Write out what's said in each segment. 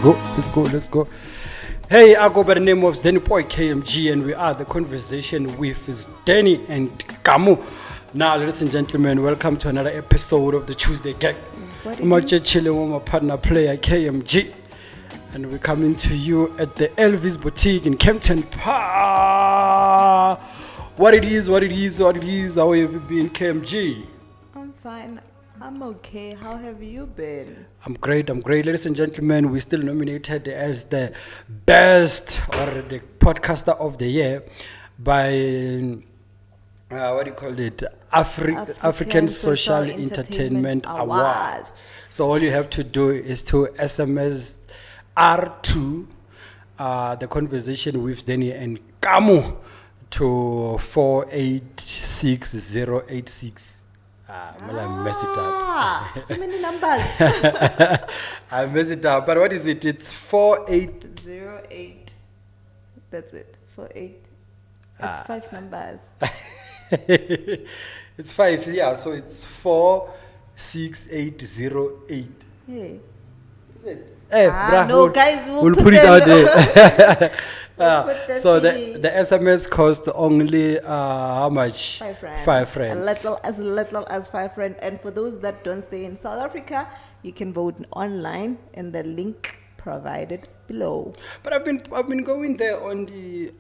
Let's go. Hey, I go by the name of Sdeni Poi KMG, and we are the conversation with Sdeni and Kamo. Now, ladies and gentlemen, welcome to another episode of the Tuesday Gang. I'm just chilling with my partner player KMG, and we're coming to you at the Elvis Boutique in Kempton Park. What it is. How have you been, KMG? I'm fine. I'm okay. How have you been? I'm great. Ladies and gentlemen, we're still nominated as the best or the podcaster of the year by, African Social Entertainment Awards. So all you have to do is to SMS R2, the conversation with Sdeni and Kamo, to 486086. I messed it up. So many numbers. I messed it up. But what is it? It's 4808. That's it. 48. It's 5 numbers. It's 5, yeah. So it's 46808. Hey. Is it? Hey, no, guys, we'll put it out there. So the the SMS cost only how much? 5 rand. 5 rand. As little as 5 rand. And for those that don't stay in South Africa, you can vote online in the link provided below. But I've been going there on the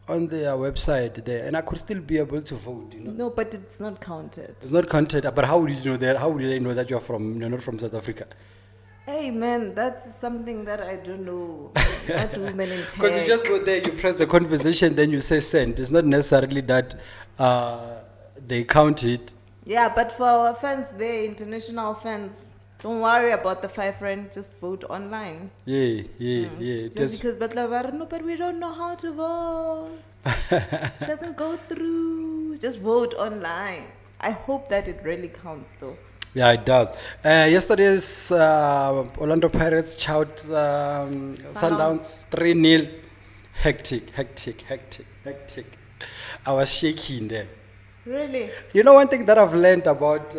website there, and I could still be able to vote. No, but it's not counted. It's not counted. But how did you know that? How did they know that you're not from South Africa? Hey man, that's something that I don't know. Not women in tech. Because you just go there, you press the conversation, then you say send. It's not necessarily that they count it. Yeah, but for our fans there, international fans, don't worry about the 5 rand. Just vote online. Yeah. Just because but we don't know how to vote. It doesn't go through. Just vote online. I hope that it really counts though. Yeah, it does. Yesterday's Orlando Pirates chowed Sundowns 3-0. Hectic. I was shaking there. Really? You know one thing that I've learned about...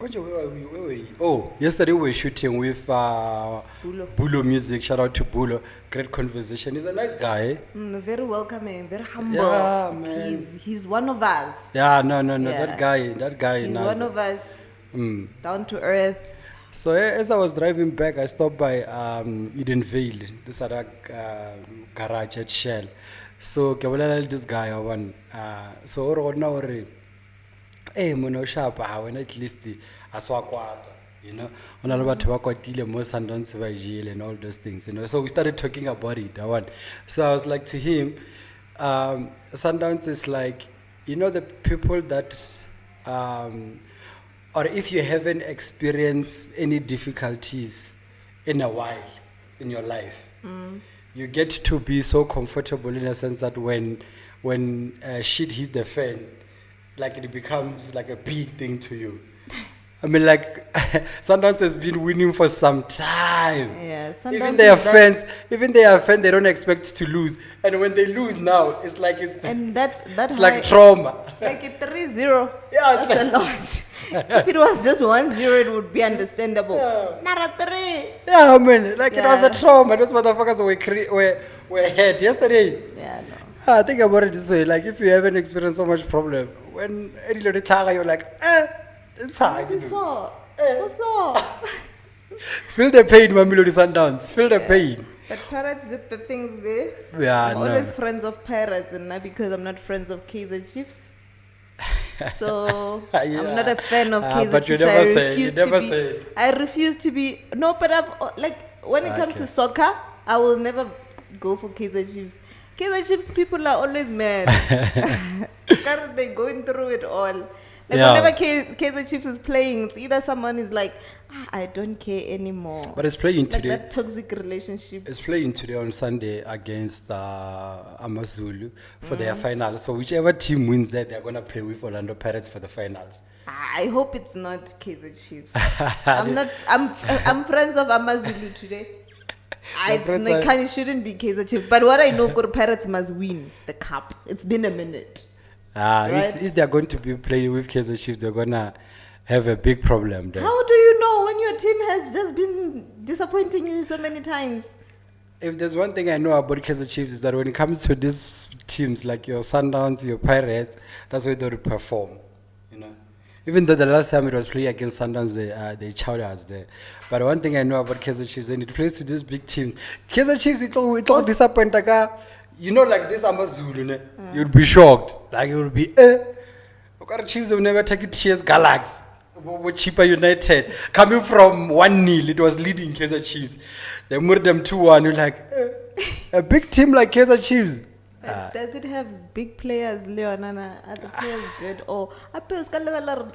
where were we? Oh, yesterday we were shooting with Bulo Music. Shout out to Bulo. Great conversation. He's a nice guy. Very welcoming, very humble. Yeah, man. He's one of us. Yeah, no. Yeah. That guy. He's nice. one of us. Down to earth. So as I was driving back, I stopped by Edenvale, this other garage at Shell. So this guy one. So now hey, mono sharp when at least aswakwata, on all about tobacco most Sundowns and all those things, So we started talking about it. So I was like to him, Sundowns is like, the people that or if you haven't experienced any difficulties in a while in your life, you get to be so comfortable in a sense that when shit hits the fan, like it becomes like a big thing to you. I mean, like Sundowns has been winning for some time. Yeah, even their fans, they don't expect to lose, and when they lose now, it's like it's like trauma. Like a 3-0. Yeah, that's a lot. If it was just 1-0, it would be understandable. Yeah. Not a 3. Yeah, I mean, it was a trauma. Those motherfuckers were hurt yesterday. Yeah, no. I think about it this way, like if you haven't experienced so much problem, when you're like, it's hard. What's up? Feel the pain, Mamelodi Sundowns. Feel the pain. But Pirates did the things there. Yeah, I'm always friends of Pirates, and not because I'm not friends of Kaizer Chiefs. So yeah. I'm not a fan of Kaizer but Chiefs. You never say. I refuse to be. No, but when it comes to soccer, I will never go for Kaizer Chiefs. Kaizer Chiefs people are always mad. They're going through it all. Whenever Kaizer Chiefs is playing, it's either someone is like, I don't care anymore. But it's playing today. That toxic relationship. It's playing today on Sunday against Amazulu for their final. So whichever team wins that, they're going to play with Orlando Pirates for the finals. I hope it's not Kaizer Chiefs. I'm friends of Amazulu today. It shouldn't be Kaizer Chiefs. But what I know, Pirates must win the cup. It's been a minute. Right? If they're going to be playing with Kaizer Chiefs, they're going to have a big problem there. How do you your team has just been disappointing you so many times. If there's one thing I know about Kaizer Chiefs is that when it comes to these teams like your Sundowns, your Pirates, that's where they would perform. You know, even though the last time it was playing against Sundowns, they chowed us there. But one thing I know about Kaizer Chiefs, when it plays to these big teams, Kaizer Chiefs it all disappoint. You know, like this Amazulu, you'd be shocked. Like it would be, Kaizer Chiefs will never take it TS Galaxy. Cheaper United coming from 1-0, it was leading Kaizer Chiefs. They moved them 2-1. You're like, a big team like Kaizer Chiefs. Does it have big players, Leonana? Are the players good? Or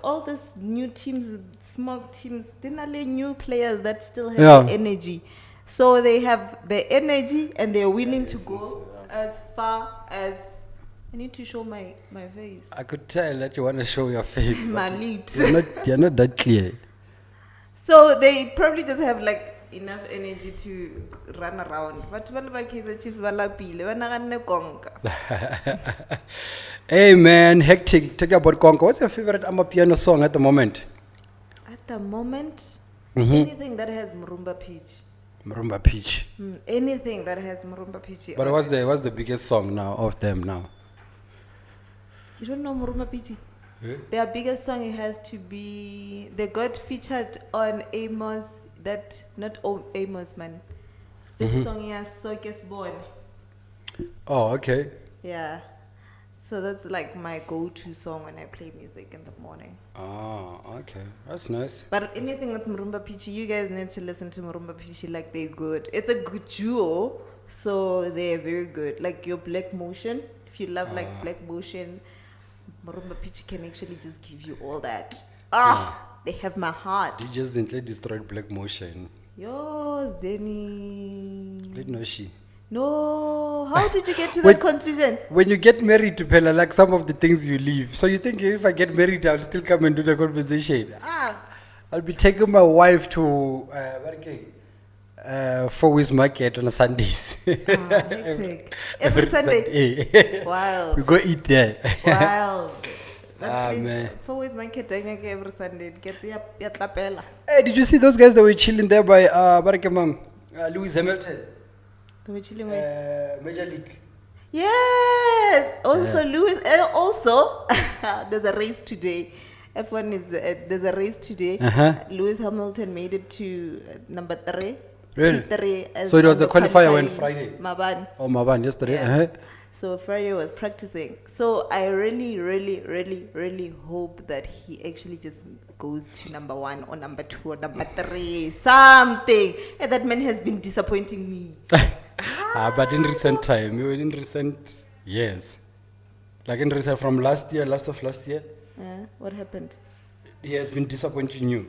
all these new teams, small teams, they're not new players that still have the energy. So they have the energy and they're willing to go as far as. I need to show my face. I could tell that you want to show your face. My lips. You're not that clear. So they probably just have like enough energy to run around. But Kaizer Chiefs Hey man, hectic. Talk about Konka. What's your favorite Amapiano song at the moment? At the moment, anything that has Murumba Peach. Murumba Peach. Anything that has Murumba Peach. But what's the biggest song now of them now? You don't know Murumba Peach? Their biggest song it has to be. They got featured on Amos. Not Amos man. This song is Sokes Born. Oh, okay. Yeah. So that's like my go-to song when I play music in the morning. Oh, okay. That's nice. But anything with Murumba Pichi, you guys need to listen to Murumba Pichi, like they're good. It's a good duo, so they're very good. Like your Black Motion, if you love like Black Motion, Murumba Pichi can actually just give you all that. They have my heart. You just simply destroyed Black Motion. Yo, Sdeni. Let no she. No, how did you get to that conclusion? When you get married to Pella, like some of the things you leave. So you think if I get married, I'll still come and do the conversation. I'll be taking my wife to Fourways Market on Sundays. Every Sunday. Wild. We go eat there. Wild. Man. Fourways Market every Sunday. Hey, did you see those guys that were chilling there by Lewis Hamilton? We're chilling with Major League. Yes. Also, Lewis. Also, there's a race today. F1 is there's a race today. Lewis Hamilton made it to number 3. Really? P3 So it was the qualifier when Friday. Maban. Oh, Maban yesterday. Yeah. So Friday was practicing. So I really, really, really, really hope that he actually just goes to number 1 or number 2 or number 3. Something. And that man has been disappointing me. But in recent time, in recent years, like in recent from last of last year. What happened? He has been disappointing you.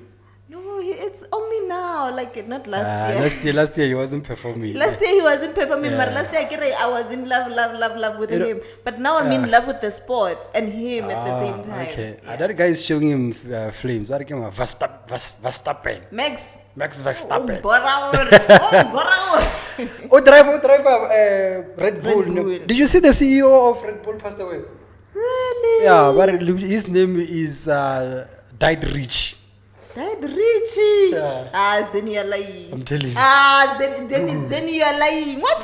No, it's only now, like not last year. Last year he wasn't performing. Last year he wasn't performing, but last year I was in love with him. But now I'm in love with the sport and him at the same time. Okay, that guy is showing him flames. What came Verstappen. Max Verstappen. Oh, driver, Red Bull. Bull. Did you see the CEO of Red Bull passed away? Really? Yeah, but his name is Dietrich. Richie. Yeah. Then you're lying. I'm telling you. Then you're lying. What?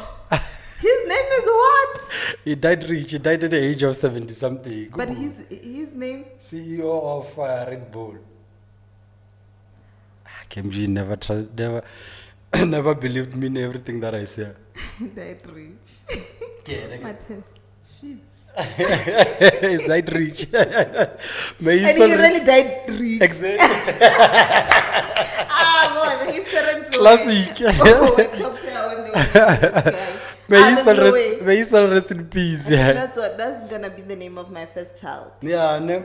His name is what? He died rich. He died at the age of 70 something. But his name? CEO of Red Bull. KMG never believed me in everything that I said. Died rich. Mateschitz. He's died rich. And he really died rich. Exactly. Man, his parents Classic. I talked to her when they were this guy. May his soul rest in peace. Yeah. That's gonna be the name of my first child. Yeah, no.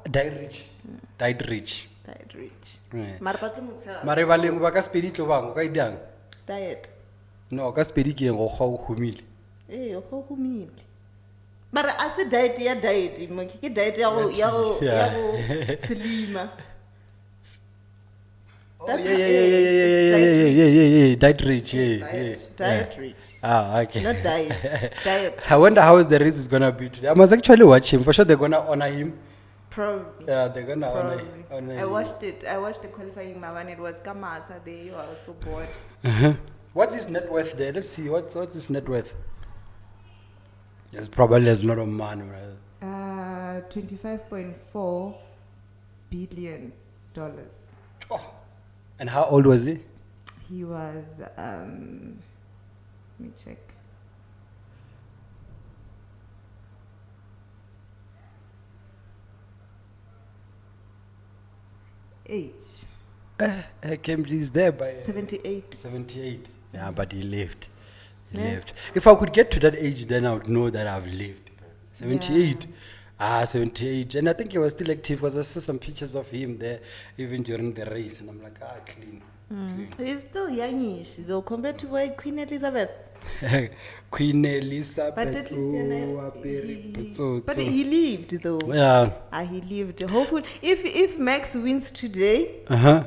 Died rich. Died rich. Died rich. Mare baleng ba ka spedi tlo bang ka idang. Diet. No, ka spedi ke go ga o khumile. Go humile. But I said diet ya diet. Mo ke diet ya go slima. Oh, yeah. Diet rich, Diet rich. Okay. Not diet. Diet. I wonder how the race is gonna be today. I must actually watch him. For sure, they're gonna honor him Probably. Yeah, they're gonna Probably. honor I you. watched it. I watched the qualifying mama and it was Kamasa there. I was so bored. What's his net worth there? Let's see. What's his net worth? Yes, probably has a lot of money, right? $25.4 billion. Oh. And how old was he? He was, let me check. Age. Cambridge there by 78. 78. Yeah, but he lived. He Yeah. lived. If I could get to that age, then I would know that I've lived. 78. Yeah. 78. And I think he was still active because I saw some pictures of him there, even during the race. And I'm like, clean. Clean. He's still youngish though compared to Queen Elizabeth. Queen But Elizabeth. at least but he, he lived though. yeah. He lived. Hopefully, if Max wins today, Uh-huh.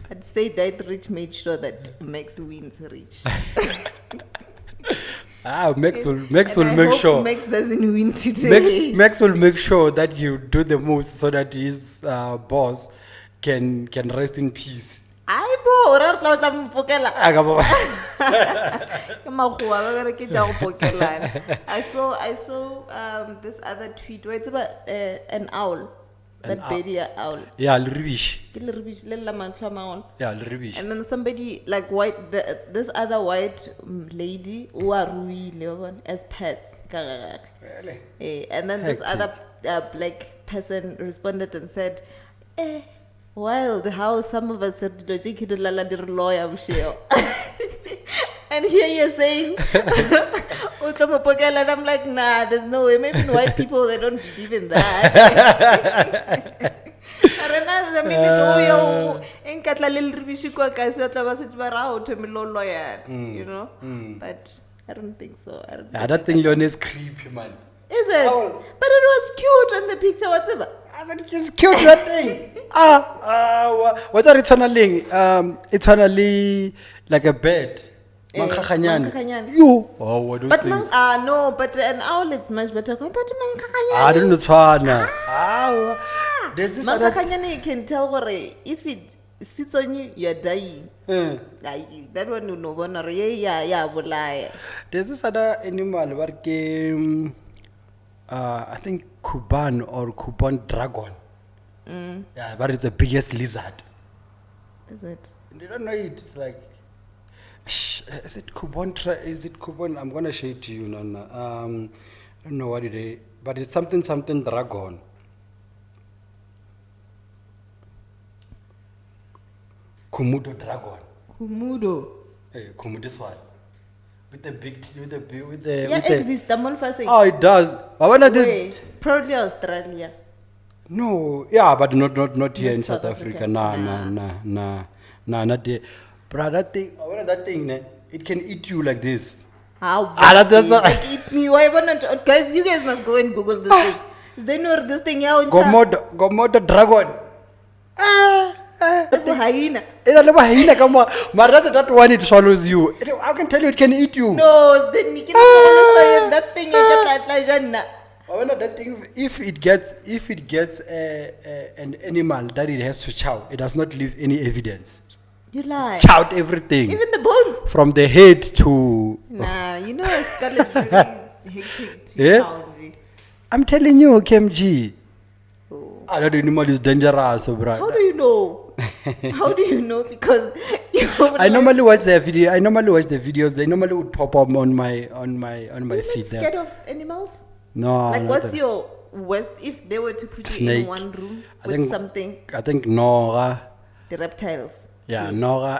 I'd say Dietrich made sure that Max wins rich. Max will And make I hope sure. Max doesn't win today. Max will make sure that you do the most so that his boss can rest in peace. I bo ora tla tla mpokela. I saw this other tweet where it's about an owl, that baby owl. Yeah, Lribish. Yeah, Lribish. And then somebody like this other white lady who are ruined as pets. Really? And then this other black person responded and said, wild how some of us said lawyer. And here you're saying, and I'm like, nah, there's no way. Maybe in white people, they don't believe in that. You know? But I don't think so. That thing Leon is creepy, man. Is it? Oh. But it was cute on the picture, whatever. I said, it's cute, that thing. What's that eternally like a bird? Mankakanyane. You. Oh, what those But things? no, but an owl is much better compared to Mankakanyane. I don't know. There's this other. Mankakanyane, you can tell if it sits on you, you're dying. That one you know, yeah. There's this other animal what came, I think Kuban or Kuban dragon. Yeah, but it's the biggest lizard. Is it? They don't know it. It's like, is it Kuban? Is it Kuban? I'm gonna show it to you, Nana. I don't know what it is, but it's something dragon. Kumudo dragon. Kumudo. Hey, Kumudo this one. With the big, Yeah, exists. I'm on first. Oh, it does. I wanna this. Wait, probably Australia. No, yeah, but not here in South South Africa. Africa. Nah, not there. But that thing, it can eat you like this. How? That's like eat me. Why not? Guys, you guys must go and Google this thing. They know this thing. Gomodo dragon. Hyena. That one it swallows you. I can tell you it can eat you. No, then you can that thing. That thing, if it gets an animal that it has to chow, it does not leave any evidence. You lie. Chowed everything. Even the bones. From the head to. Nah, you know a skull is really hectic to Yeah? chow. I'm telling you, KMG. Oh. That animal is dangerous, bro. How do you know? How do you know? Because I normally watch their video. I normally watch the videos. They normally would pop up on my feed. Scared of animals? No. Like, what's your worst if they were to put you Snake. in one room with something? I think Nora. The reptiles. Yeah, Nora.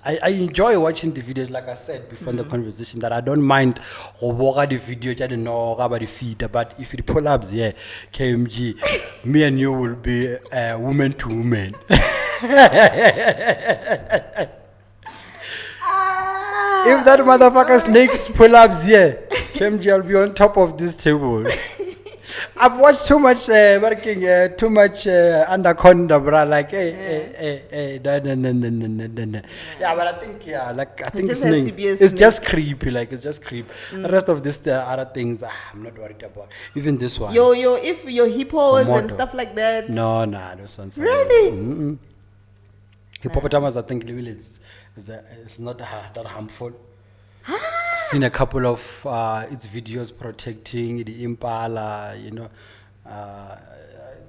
I enjoy watching the videos, like I said before in the conversation, that I don't mind the video, Nora, but the feed. But if it pull ups, yeah, KMG, me and you will be woman to woman. If that motherfucker snakes pull ups, yeah, KMG, I'll be on top of this table. I've watched too much too much Anaconda, bro. Like, hey, no. Yeah, but I think, I think just has to be a it's snake. just creepy. Like, it's just creep. The rest of this, the other things, I'm not worried about. Even this one. If your hippos and Komodo. stuff like that. No, those ones. Really? Hippopotamus, I think, really, it's not that harmful. I've seen a couple of its videos protecting the impala,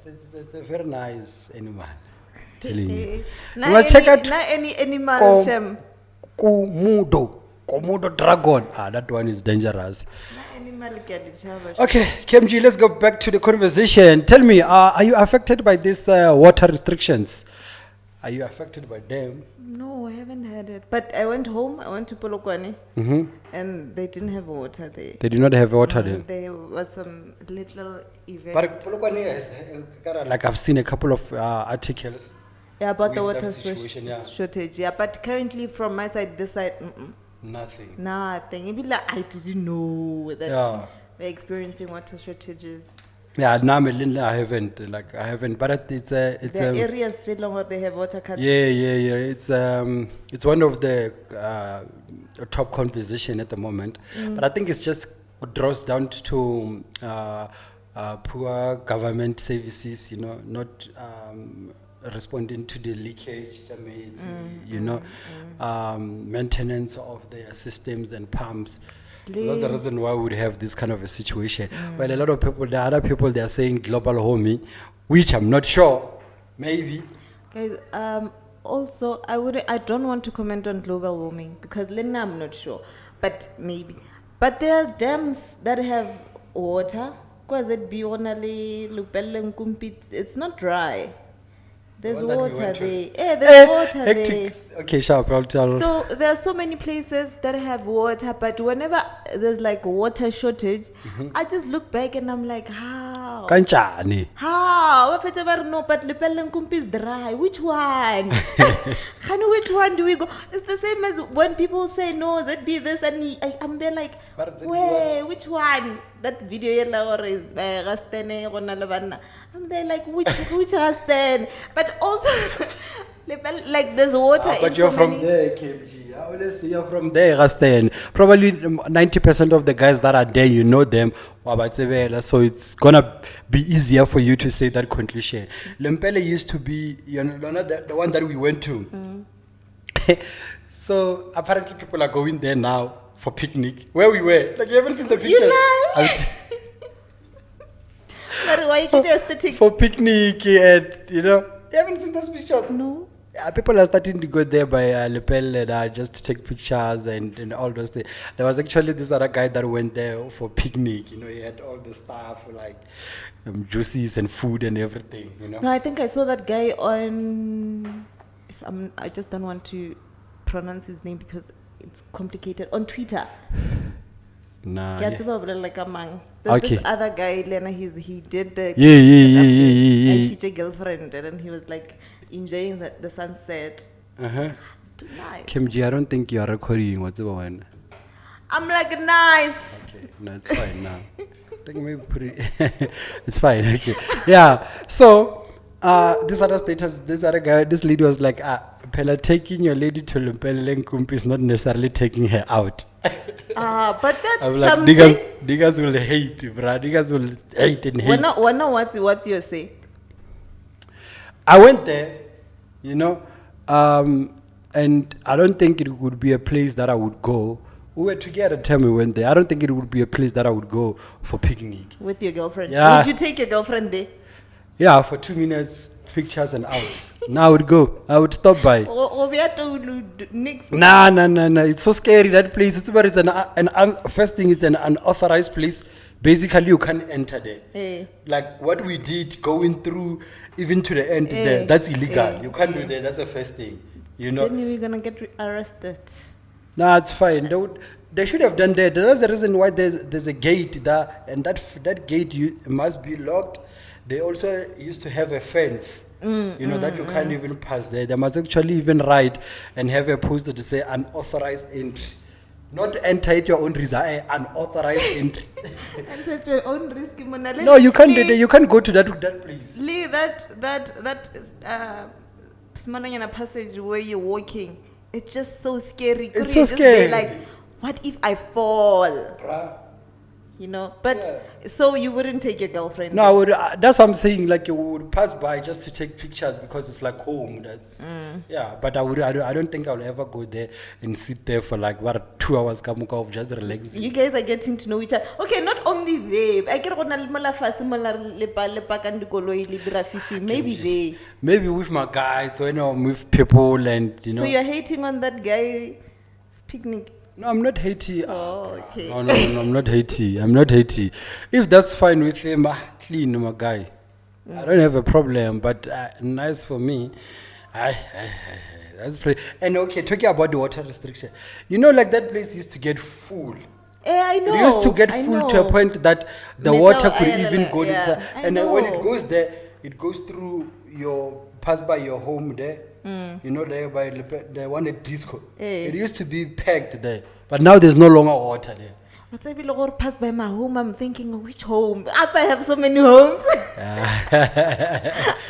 it's a very nice animal. Telling you. Na You must check out any animal, Shem. Komodo dragon. That one is dangerous. Na animal get each other. Okay, KMG, let's go back to the conversation. Tell me, are you affected by these water restrictions? Are you affected by them? No, I haven't had it. But I went home. I went to Polokwane, and they didn't have water there. They did not have water there. There was some little event. But Polokwane has, like I've seen a couple of articles. Yeah, about the with water that situation, yeah. shortage. Yeah, but currently from my side, this side, Nothing. nothing. It'd be like, I didn't know that Yeah. we're experiencing water shortages. Yeah, now I haven't. But it's There are areas still where they have water cuts. yeah. It's one of the top conversation at the moment. But I think it's just draws down to poor government services. Not responding to the leakage damage. Maintenance of their systems and pumps. So that's the reason why we would have this kind of a situation. Well, a lot of people, the other people, they are saying global warming, which I'm not sure. Maybe. Guys, also, I don't want to comment on global warming because Lena, I'm not sure, but maybe. But there are dams that have water. Because it be only Lupelle Nkumpit, it's not dry. There's The one that we water went to. there. Yeah, there's water there. Hectic. Okay, sharp. I'll tell. So there are so many places that have water, but whenever there's like water shortage, I just look back and I'm like, how? Kanchani. How? No, but Lepelle Nkumpi is dry. Which one? Khani, which one do we go? It's the same as when people say no, that be this, and I'm there like, But that be wait, which one? That video or is Rastene or I'm there like which Rasten? But also like there's water. But in you're so from many- there, KMG. I always say you're from there, Rasten. Probably 90% of the guys that are there, you know them. So it's gonna be easier for you to say that conclusion. Lempele used to be, the one that we went to. So apparently people are going there now for picnic. Where we were, like you haven't seen the pictures. You lie. But why you get aesthetic? For picnic and you haven't seen those pictures. No. Yeah, people are starting to go there by Lepel just to take pictures and all those things. There was actually this other guy that went there for picnic. He had all the stuff like juices and food and everything. No, I think I saw that guy on. I just don't want to pronounce his name because it's complicated. On Twitter. Nah. There's Okay. this other guy, Lena, he did the Yeah. and she's a girlfriend and then he was like enjoying the sunset. Too nice. KMG, I don't think you are recording what's the one. I'm like nice. Okay, no, it's fine now. I think maybe put it. It's fine. Okay. Yeah. So this other status, this other guy, this lady was like, Pella, taking your lady to Lumpele Nkumpi is not necessarily taking her out. But that's I'm like, something. niggas will hate, bruh. Niggas will hate and hate. What's your say? I went there, and I don't think it would be a place that I would go. We were together the time we went there. I don't think it would be a place that I would go for picnic. With your girlfriend? Yeah. Would you take your girlfriend there? Yeah, for 2 minutes, pictures and out. Now I would go. I would stop by. Or we had to next. Nah. It's so scary, that place. It's where it's first thing, it's an unauthorized place. Basically, you can't enter there. Like what we did, going through even to the end there, that's illegal. You can't do that. That's the first thing. Then we're gonna get arrested. Nah, it's fine. They should have done that. That's the reason why there's a gate there, and that gate must be locked. They also used to have a fence, that you can't even pass there. They must actually even write and have a poster to say unauthorized entry. Not enter at your own risk, unauthorized entry. And at your own risk, Mona. No, you can't. You can't go to that place. Lee, that Smananyana passage where you're walking, it's just so scary. It's so Just be scary. like, what if I fall? Bruh. You know, but so you wouldn't take your girlfriend? No, I would, that's what I'm saying. Like you would pass by just to take pictures because it's like home. That's yeah. But I don't think I'll ever go there and sit there for like 2 hours. Kamuka of just relaxing. You guys are getting to know each other. Okay, not only there. I get maybe they. Maybe with my guys, when I'm with people and you know. So you're hating on that guy's picnic. No, I'm not Haiti. Oh, okay. No, I'm not Haiti. I'm not Haiti. If that's fine with him, clean, my guy. I don't have a problem, but nice for me. That's pretty. And okay, talking about the water restriction. You know, like that place used to get full. I know. It used to get full to a point that the water could even go inside. And then when it goes there, it goes through pass by your home there. You know, there by the one at disco. It used to be packed there, but now there's no longer water there. What's I will pass by my home? I'm thinking, which home? Up, I have so many homes.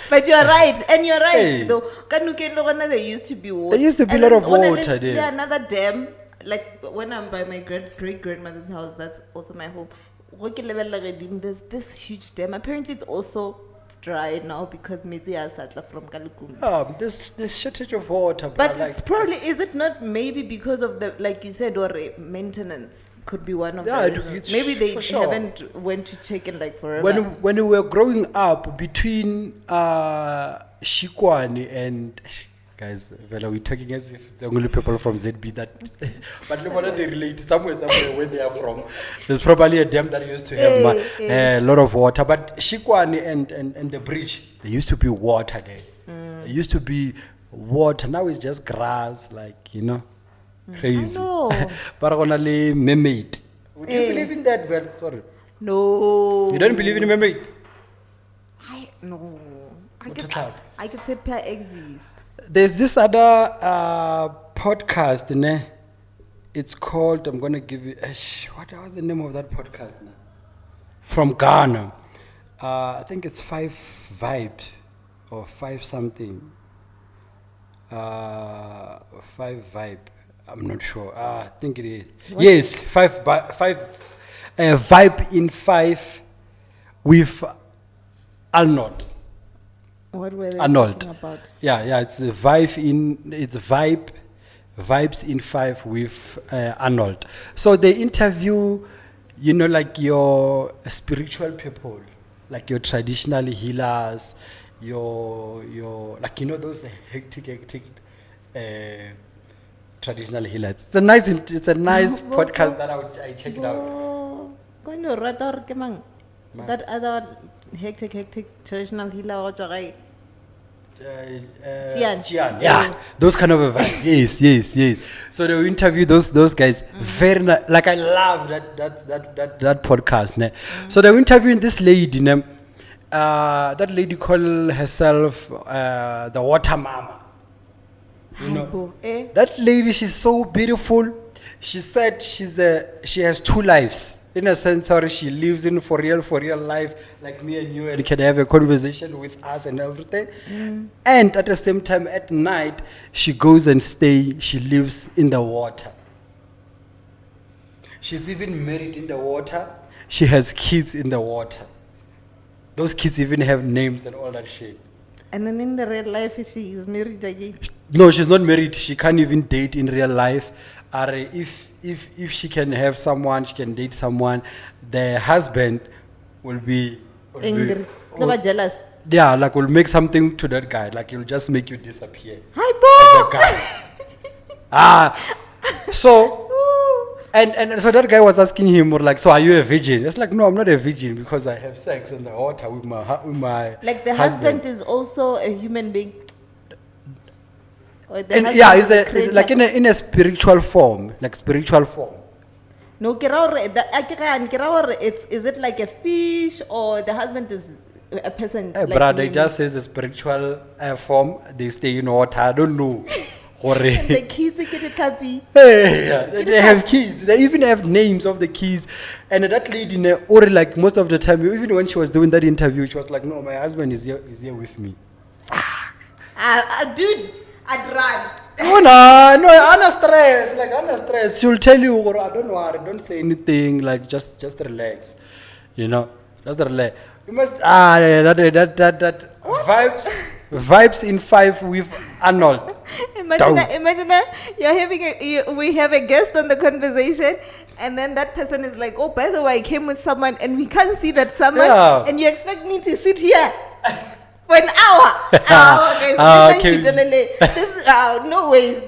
But you're right, and you're right. Though there used to be water. There used to be a lot of water there. Yeah, another dam. Like when I'm by my great grandmother's house, that's also my home. There's this huge dam. Apparently, it's also dry now because Mezi Asatla from Kalukum. There's shortage of water. But it's probably, is it not maybe because of the, like you said, or maintenance could be one of the reasons. Maybe they haven't went to check in like forever. When we were growing up between Shikwani and guys, we're talking as if the only people from ZB that, but look what they relate somewhere where they are from. There's probably a dam that used to have a lot of water, but Shikwani and the bridge, there used to be water there. There used to be water. Now it's just grass, like you know, crazy. I know. But only mermaid. Would you believe in that? Well, sorry. No. You don't believe in mermaid? No. I could say pair exist. There's this other podcast, ne? It's called, I'm going to give you, what was the name of that podcast? Ne? From Ghana. I think it's 5 Vibe or 5 something. 5 Vibe. I'm not sure. I think it is. What? Yes, 5 Vibe in 5 with Arnold. What were they Arnold. talking about? Yeah, it's vibes in 5 with Arnold. So they interview, you know, like your spiritual people, like your traditional healers, your like you know those hectic traditional healers. It's a nice podcast that I check it out. That other hectic traditional healer or Gian. Yeah, those kind of a vibe. Yes. So they will interview those guys. Very like I love that podcast. Ne? So they were interviewing this lady. Ne? That lady called herself the Water Mama. You know, that lady, she's so beautiful. She said she has 2 lives. In a sense, she lives in for real life, like me and you, and can have a conversation with us and everything. And at the same time, at night, she goes and she lives in the water. She's even married in the water. She has kids in the water. Those kids even have names and all that shit. And then in the real life, she is married again? No, she's not married. She can't even date in real life. If she can have someone, she can date someone, the husband will be angry, jealous. Yeah, like will make something to that guy, like he'll just make you disappear. Hi, Bo! So and so that guy was asking him, like, so are you a virgin? It's like, no, I'm not a virgin because I have sex in the water with my like the husband is also a human being. And yeah, it's like in a spiritual form, like spiritual form. No, is it like a fish or the husband is a person? Hey, like brother, they just says a spiritual form. They stay in water. I don't know And the kids get it happy. Hey, yeah, they have kids. They even have names of the kids. And that lady, or like most of the time, even when she was doing that interview, she was like, "No, my husband is here with me." Dude, I'd run. Oh no, under stress. Like under stress, she'll tell you, "Or I don't worry, don't say anything. Like just relax, just relax." You must that vibes in 5 with Arnold. Imagine we have a guest on the conversation, and then that person is like, "Oh, by the way, I came with someone, and we can't see that someone, and you expect me to sit here for an hour?" No ways.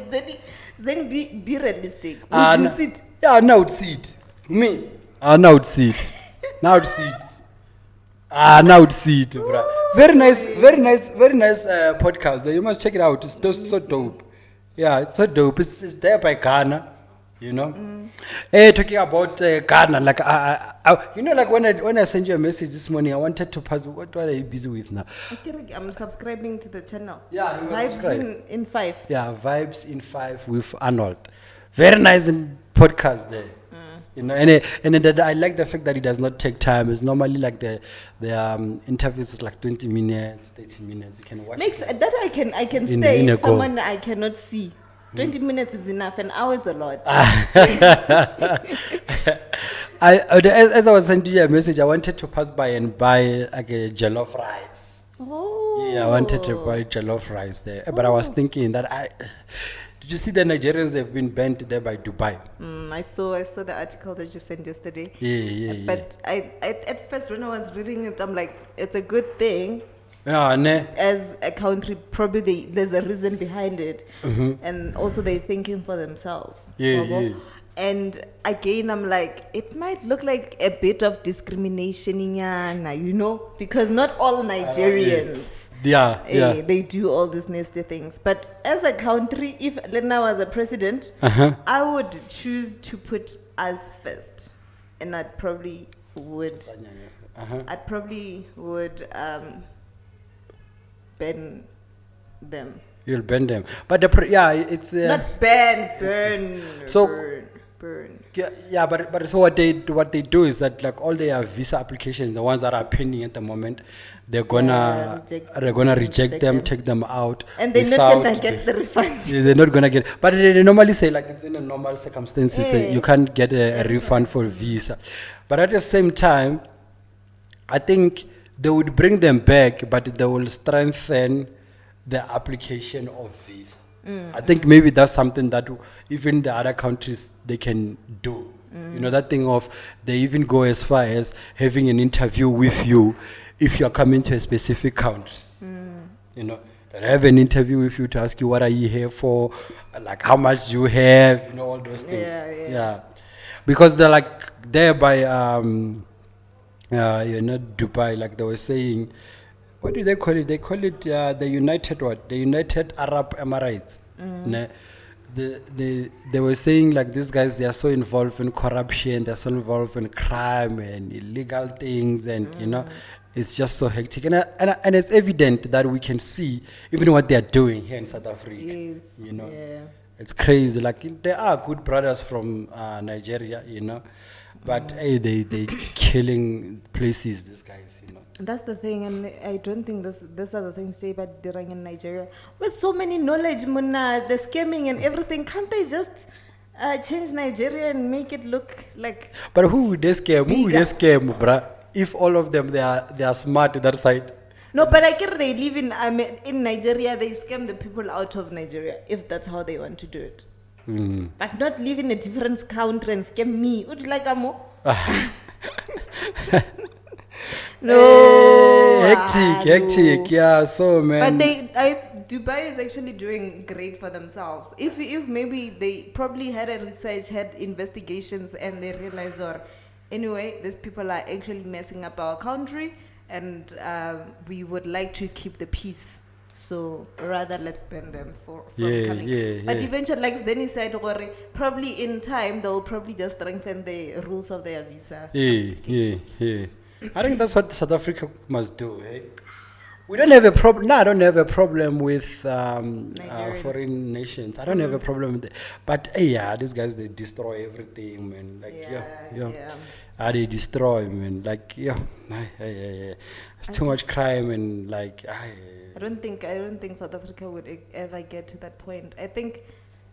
Then be realistic. Would you sit? Yeah, now it's sit. Me? Now it's sit. Now it's sit. Now it's sit, bro. Very nice podcast. You must check it out. It's so dope. Yeah, it's so dope. It's there by Ghana, Hey, talking about Ghana, like like when I sent you a message this morning, I wanted to pass. What are you busy with now? I'm subscribing to the channel. Yeah, Vibes in 5. Yeah, Vibes in 5 with Arnold. Very nice podcast there. And then I like the fact that it does not take time. It's normally like the interviews is like 20 minutes, 30 minutes. You can watch that I can stay if someone I cannot see. 20 minutes is enough. An hour is a lot. As I was sending you a message, I wanted to pass by and buy like a jollof rice. Oh. Yeah, I wanted to buy jollof rice there. But I was thinking that did you see the Nigerians have been banned there by Dubai? I saw the article that you sent yesterday. Yeah. But I at first when I was reading it, I'm like, it's a good thing. Yeah, as a country, probably there's a reason behind it, and also they're thinking for themselves. Yeah. And again, I'm like, it might look like a bit of discrimination, because not all Nigerians. They do all these nasty things. But as a country, if Lena was a president, I would choose to put us first, and I'd probably would ban them. You'll ban them, but it's not burn. Yeah, but so what they do is that like all their visa applications, the ones that are pending at the moment, they're gonna reject them, take them out, and they're not gonna get the refund. They're not gonna get. But they normally say like it's in a normal circumstances you can't get a refund for visa. But at the same time, I think they would bring them back, but they will strengthen the application of visa. I think maybe that's something that even the other countries they can do. That thing of they even go as far as having an interview with you if you are coming to a specific country. They have an interview with you to ask you what are you here for, like how much you have, all those things. Yeah. Because they're like there by Dubai, like they were saying. What do they call it? They call it the United Arab Emirates. They were saying like these guys, they are so involved in corruption, they're so involved in crime and illegal things, and it's just so hectic. And it's evident that we can see even what they are doing here in South Africa. Yes. It's crazy. Like there are good brothers from Nigeria, but hey, they killing places. These guys, That's the thing, and I don't think these are the things they are doing in Nigeria. With so many knowledge, Muna, the scamming and everything, can't they just change Nigeria and make it look like? But who would they scam? Who would they scam, bruh? If all of them they are smart to that side. No, but I guess they live in Nigeria. They scam the people out of Nigeria if that's how they want to do it. But not live in a different country and scam me. Would you like Kamo? No, hectic. Yeah, so man. But Dubai is actually doing great for themselves. If maybe they probably had investigations, and they realized, or anyway, these people are actually messing up our country, and we would like to keep the peace. So rather, let's ban them from coming. But eventually, like Sdeni said, probably in time they'll probably just strengthen the rules of their visa. Yeah. I think that's what South Africa must do, eh? We don't have a problem. No, I don't have a problem with Nigerians. foreign nations. I don't have a problem with it. But yeah, these guys, they destroy everything, man. Like, they destroy, man. Like, it's too much crime and like, I don't think South Africa would ever get to that point. I think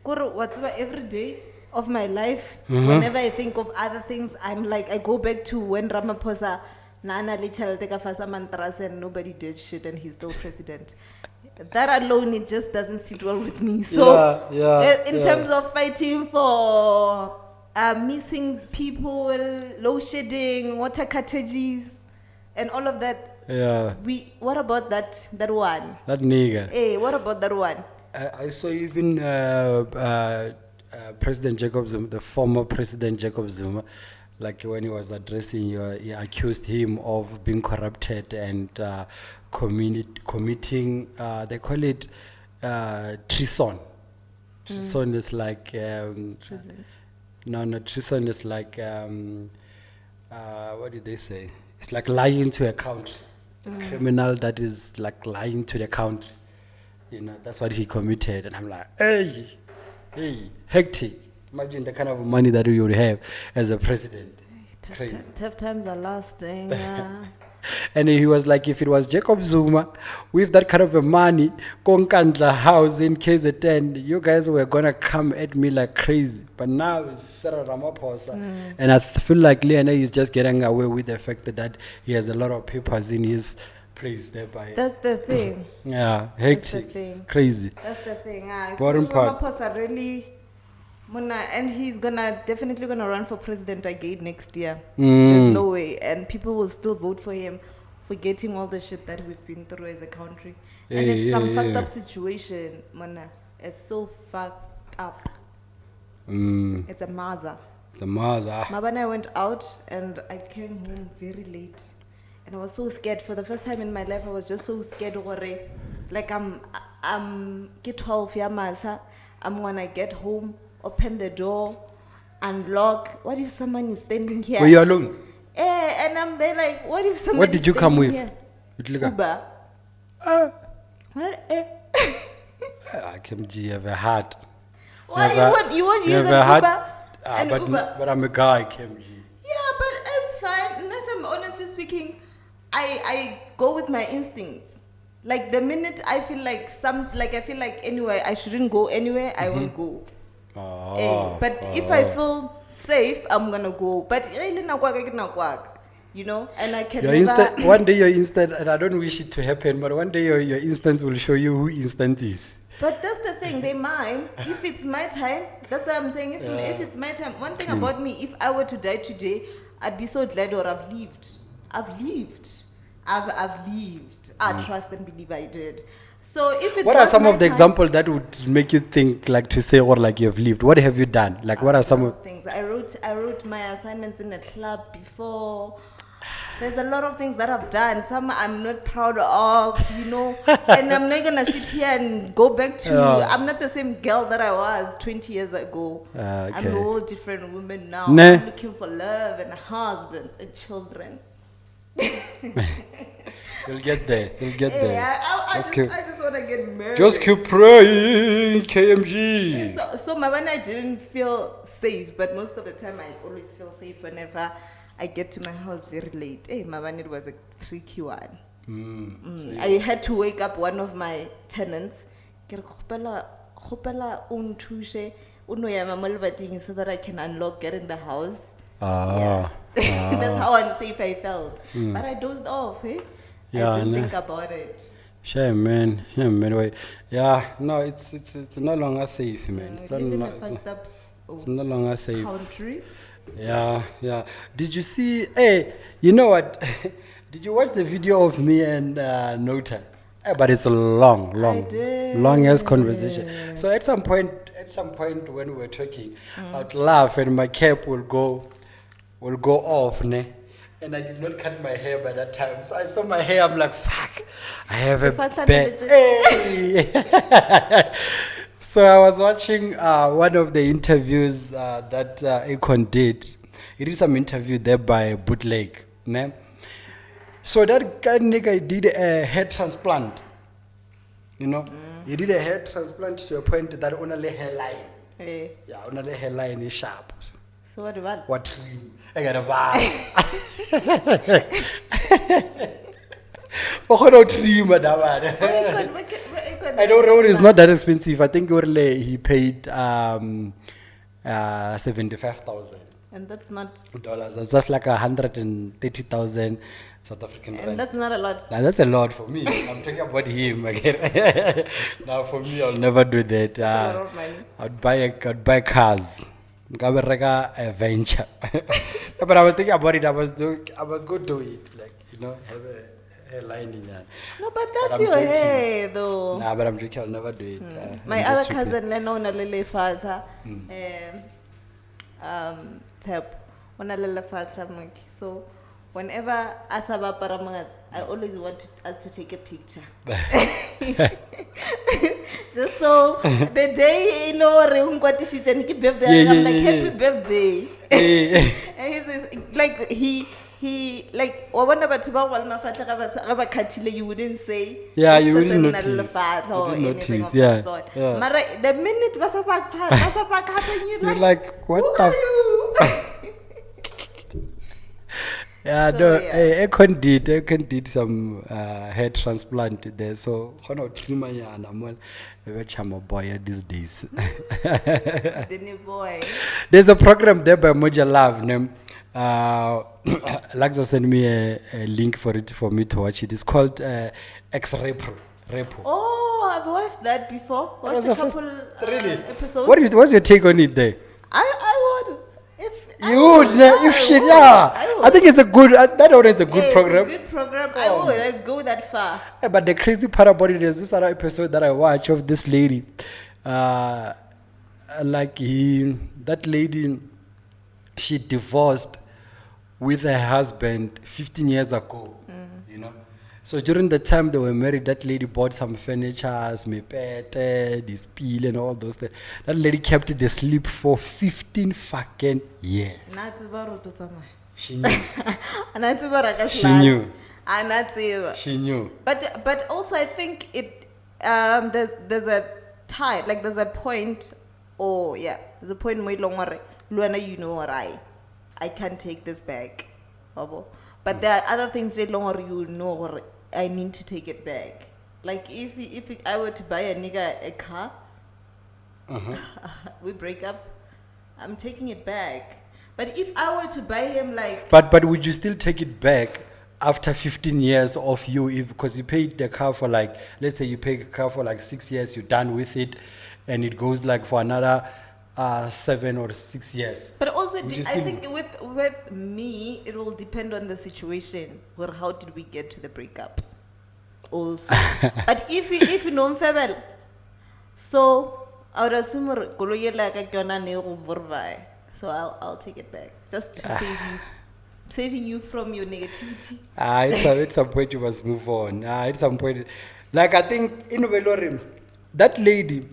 whatever every day of my life, whenever I think of other things, I'm like, I go back to when Ramaphosa Nana Lichalteka Fasa Mantras and nobody did shit and he's still president. That alone, it just doesn't sit well with me. So in terms of fighting for missing people, load shedding, water cartages, and all of that. Yeah. What about that one? That nigga. Hey, what about that one? I saw even President Jacob Zuma, the former President Jacob Zuma, like when he was addressing you, he accused him of being corrupted and committing, they call it treason. Treason is like, treason is like, what did they say? It's like lying to a country. A criminal that is like lying to the country. You know, that's what he committed. And I'm like, hey, hectic. Imagine the kind of money that you would have as a president. Tough times are lasting. And he was like, if it was Jacob Zuma with that kind of a money, Konkandla house in KZN, you guys were gonna come at me like crazy. But now it's Sarah Ramaphosa, and I feel like Leonard is just getting away with the fact that he has a lot of papers in his place thereby. That's the thing. Yeah, hectic. It's crazy. That's the thing. Bottom part. Ramaphosa really. And he's definitely gonna run for president again next year. There's no way, and people will still vote for him, forgetting all the shit that we've been through as a country. And it's some fucked up situation, Mona. It's so fucked up. It's a Maza. It's a Maza. Mabana went out, and I came home very late, and I was so scared. For the first time in my life, I was just so scared. Like I'm 12 years. I'm gonna get home. Open the door, unlock. What if someone is standing here? Were you alone? And I'm there like, what if someone What did you come with? Uber. Kimji, you have a heart. What, you want to use an Uber? But I'm a guy, Kimji. Yeah, but it's fine. Honestly speaking, I go with my instincts. Like the minute I feel like anyway, I shouldn't go anywhere, I won't go. But if I feel safe, I'm gonna go. But you know, and I can never. One day your instant, and I don't wish it to happen, but one day your instance will show you who instant is. But that's the thing, they mine. If it's my time, that's what I'm saying. If it's my time, one thing about me, if I were to die today, I'd be so glad or I've lived. I've lived. I trust and believe I did. So if it what are some of the examples that would make you think like to say or like you've lived? What have you done? Like what are some of things? I wrote my assignments in a club before. There's a lot of things that I've done. Some I'm not proud of, you know. And I'm not gonna sit here and go back to. I'm not the same girl that I was 20 years ago. I'm a whole different woman now. I'm looking for love and a husband and children. You'll get there. I just want to get married. Just keep praying, KMG. So when I didn't feel safe, but most of the time I always feel safe whenever I get to my house very late. Hey, it was a tricky one. I had to wake up one of my tenants so that I can unlock, get in the house. That's how unsafe I felt. But I dozed off, I didn't think about it. Shame, man. Yeah, no, it's no longer safe, man. It's no longer safe. Country. Yeah. Did you see? Hey, you know what? Did you watch the video of me and Nota? But it's a long-ass conversation. So at some point when we were talking, I'd laugh and my cap will go off, ne? And I did not cut my hair by that time. So I saw my hair, I'm like, fuck, I have a bad. Hey! So I was watching one of the interviews that Akon did. It is some interview there by Bootleg, ne? So that guy nigga did a head transplant. You know, he did a head transplant to a point that only hairline. Eh. Yeah, only hairline is sharp. So what about? What trim? I got a bar. Oh, no trim, madam. I don't know. It's not that expensive. I think he paid 75,000 And that's not. dollars. That's just like 130,000 South African And rand. that's not a lot. Now, that's a lot for me. I'm talking about him again. Now for me, I'll never do that. That's a lot of money. I'd buy cars. A venture. But I was thinking about it. I was going to do it. Like, you know, have a line in there. No, but But that's I'm your joking. hair, though. Nah, but I'm joking. I'll never do it. My I'm other just joking. cousin, Lenona Lele Fata, Tap, Lele Fata, so whenever Asaba Paramangat, I always want us to take a picture. Just so the day, you know, birthday, Yeah, I'm like, yeah, happy yeah. birthday. And he says, like, he like, you wouldn't say, Yeah, this you person wouldn't a little notice. fat You or wouldn't anything notice, of yeah, that sort. yeah. Mara, the minute You're like, what who the are you? Yeah, So, no, yeah. Ekon did some hair transplant there. So, I'm a charmer boy these days. Sdeni Poi. There's a program there by Maja Love. Laxa sent me a link for it for me to watch it. It's called X-Repo. Oh, I've watched that before. That was Watched a the first- couple really? episodes. What's your take on it there? I would. You would, if shit, yeah. I think it's a good, that one is a good program. It's a good program. I would. I'd go that far. Yeah, but the crazy part about it is this other episode that I watch of this lady. That lady, she divorced with her husband 15 years ago, you know. So during the time they were married, that lady bought some furniture, mepete, this peel and all those things. That lady kept it asleep for 15 fucking years. She knew. She knew. She knew. But also I think it there's a time, like there's a point, there's a point where Luana, you know what, I can't take this back. But there are other things that you know what, I need to take it back. Like if I were to buy a nigga a car, we break up, I'm taking it back. But if I were to buy him like But would you still take it back after 15 years of you, because you paid the car for like, let's say you pay a car for like 6 years, you're done with it, and it goes like for another 7 or 6 years. But also, Would you I still- think with me, it will depend on the situation. Or how did we get to the breakup? Also, but if you know Febel, so I would assume so I'll take it back just to saving you from your negativity. At some point you must move on. At some point, like I think in Velorim, that lady,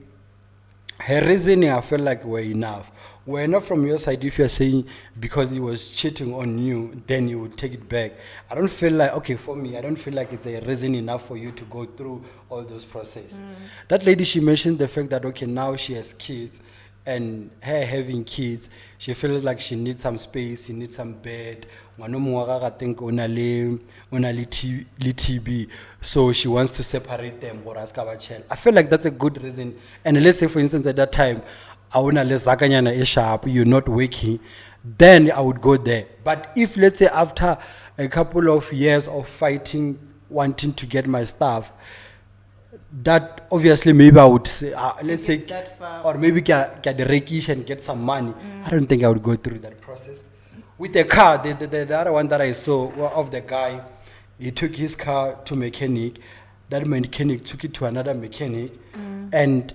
her reasoning, I felt like were enough. Were enough from your side if you're saying because he was cheating on you, then you would take it back. I don't feel like, okay, for me, I don't feel like it's a reason enough for you to go through all those processes. That lady, she mentioned the fact that, okay, now she has kids, and her having kids, she feels like she needs some space, she needs some bed. I think only TB, so she wants to separate them. I feel like that's a good reason. And let's say, for instance, at that time, you're not working, then I would go there. But if, let's say, after a couple of years of fighting, wanting to get my stuff, that obviously maybe I would say, let's say, that far. or maybe get the rakish and get some money. I don't think I would go through that process. With the car, the other one that I saw of the guy, he took his car to mechanic. That mechanic took it to another mechanic, and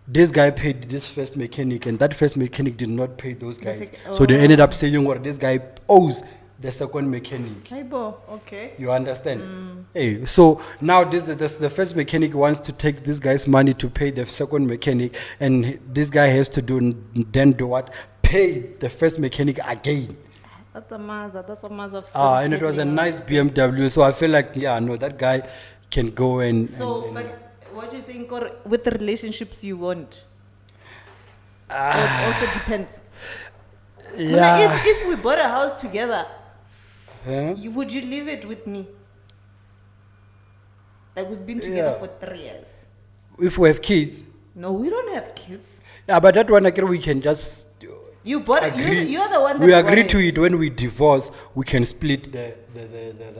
this guy paid this first mechanic, and that first mechanic did not pay those guys. So they ended up saying, "Well, this guy owes the second mechanic." Okay. You understand? Hey, so now this the first mechanic wants to take this guy's money to pay the second mechanic, and this guy has to do what? Pay the first mechanic again. That's a Mazda. That's a Mazda of And it was a nice BMW. So I feel like, yeah, no, that guy can go and. So, and- but what you're saying, Kor, with the relationships you want? Or Ah. it also depends. yeah. If we bought a house together, Huh? would you leave it with me? Like we've been together Yeah. for 3 years. If we have kids. No, we don't have kids. Yeah, but that one, I guess we can just You bought it. agree. You're the one that We bought agree it. to it when we divorce. We can split the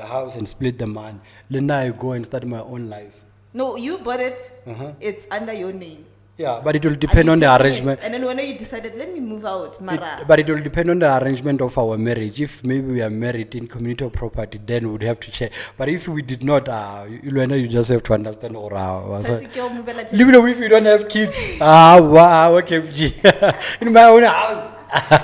house and split the money. Then now I go and start my own life. No, you bought it. Uh-huh. It's under your name. Yeah, but it will And depend you on the tested it. arrangement. And then when you decided, let me move out, Mara. But it will depend on the arrangement of our marriage. If maybe we are married in community of property, then we would have to check. But if we did not, you just have to understand. Even though if you don't have kids, wow, okay, in my own house.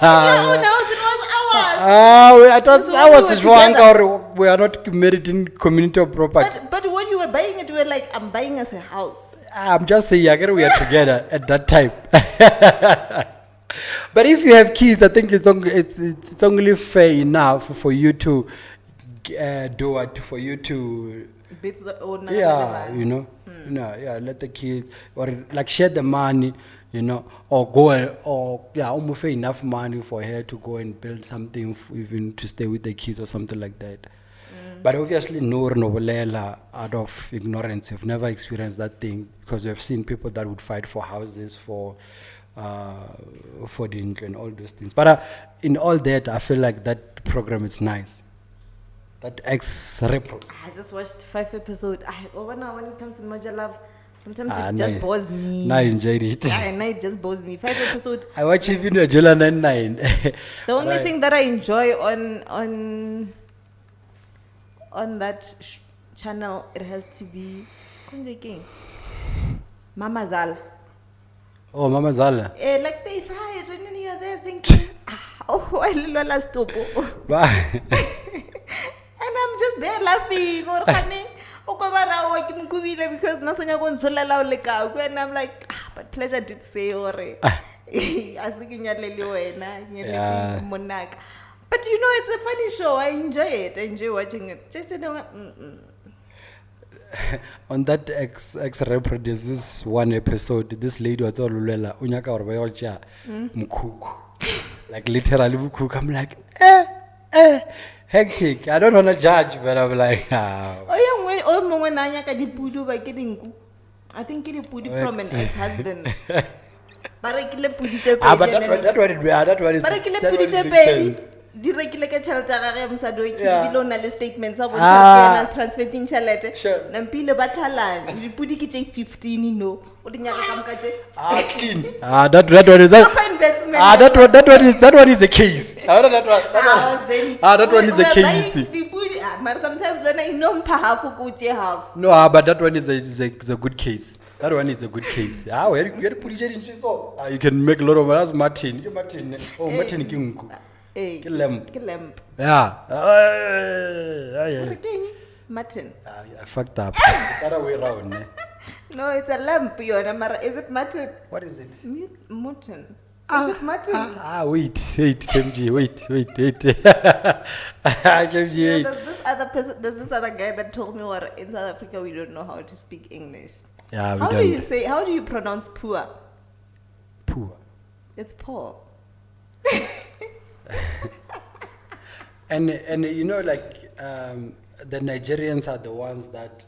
No, it was ours. I thought So I when we was were wrong, together- or we are not married in community of property. But when you were buying it, you were like, I'm buying us a house. I'm just saying, I guess we are together at that time. But if you have kids, I think it's only fair enough for you to do it, for you to, Bit the owner. yeah, you know, let the kids, or like share the money, you know, or go, or almost enough money for her to go and build something, even to stay with the kids or something like that. But obviously, no Novolela out of ignorance. We've never experienced that thing because we've seen people that would fight for houses, for the and all those things. But in all that, I feel like that program is nice. That ex-repro. I just watched 5 episodes. When it comes to Maja Love, sometimes Ah, it no, just bores me. I enjoyed it. And it just bores me. 5 episodes. I watch even a Jola 99. The only Right. thing that I enjoy on that channel, it has to be TuesdayGang. Mama Zal. Oh, Mama Zala. Like they fight and then you're there thinking, I little stop. Bye. And I'm just there laughing or funny. Because nasanya konsolela uleka. And I'm like, but pleasure did say or monarch. But you know, it's a funny show. I enjoy it. I enjoy watching it. Just On that ex-repro, there's this one episode, this lady was all lulela, unyaka or bayolcha, mkuku. Like literally mkuku. I'm like, hectic. I don't want to judge, but I'm like, I think it pudi from an ex-husband. but that one is But I kill a that one pudi makes sense. Directly ke tšhelete ya gage mosadi o Yeah. kebile o na le statements a Ah. bontsha transferting tšhelete Sure. nampile ba tlhalane dipudi ke tše 15 no o di nyaka ka moka tše Clean. That one is proper investment that one is the case. That one is the case. dipudi mara sometimes when I know mpa half o ko tše half No, but that one is a good case. That one is a good case. Where you put it so you can make a lot of money. That's Martin. Martin. Oh, Martin Kinku. eh Ke lamp. ke lamp Yeah. Re keng? Mutton I fucked up. It's the other way around. no it's a lamp yona mara is it mutton What is it? mutton is it mutton Wait, KMG, wait. KMG, wait. There's this other guy that told me what in South Africa we don't know how to speak English. Yeah, we How don't. do you pronounce poor? Poor. It's poor. And you know, like the Nigerians are the ones that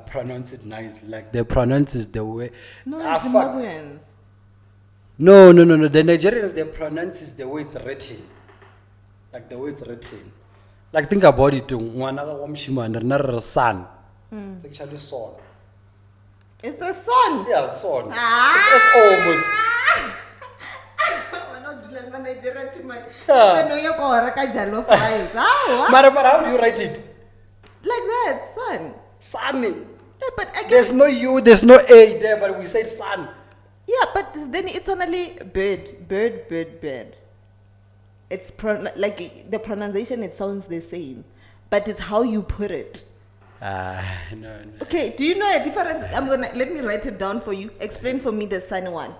pronounce it nicely. Like they pronounce it the way. No, fuck. Zimbabweans. No. The Nigerians, they pronounce it the way it's written. Like the way it's written. Like think about it. One other son. It's actually son. It's a son. Yeah, son. Ah. It's almost. We're not doing Nigeria too much. Yeah. I know you're going to jalo fries. But how do you write it? Like that, son. Sunny. Yeah, but I There's no U, there's no A there, but we said sun. Yeah, but then it's only bird. It's like the pronunciation, it sounds the same, but it's how you put it. No. Okay, do you know a difference? Let me write it down for you. Explain for me the sun one.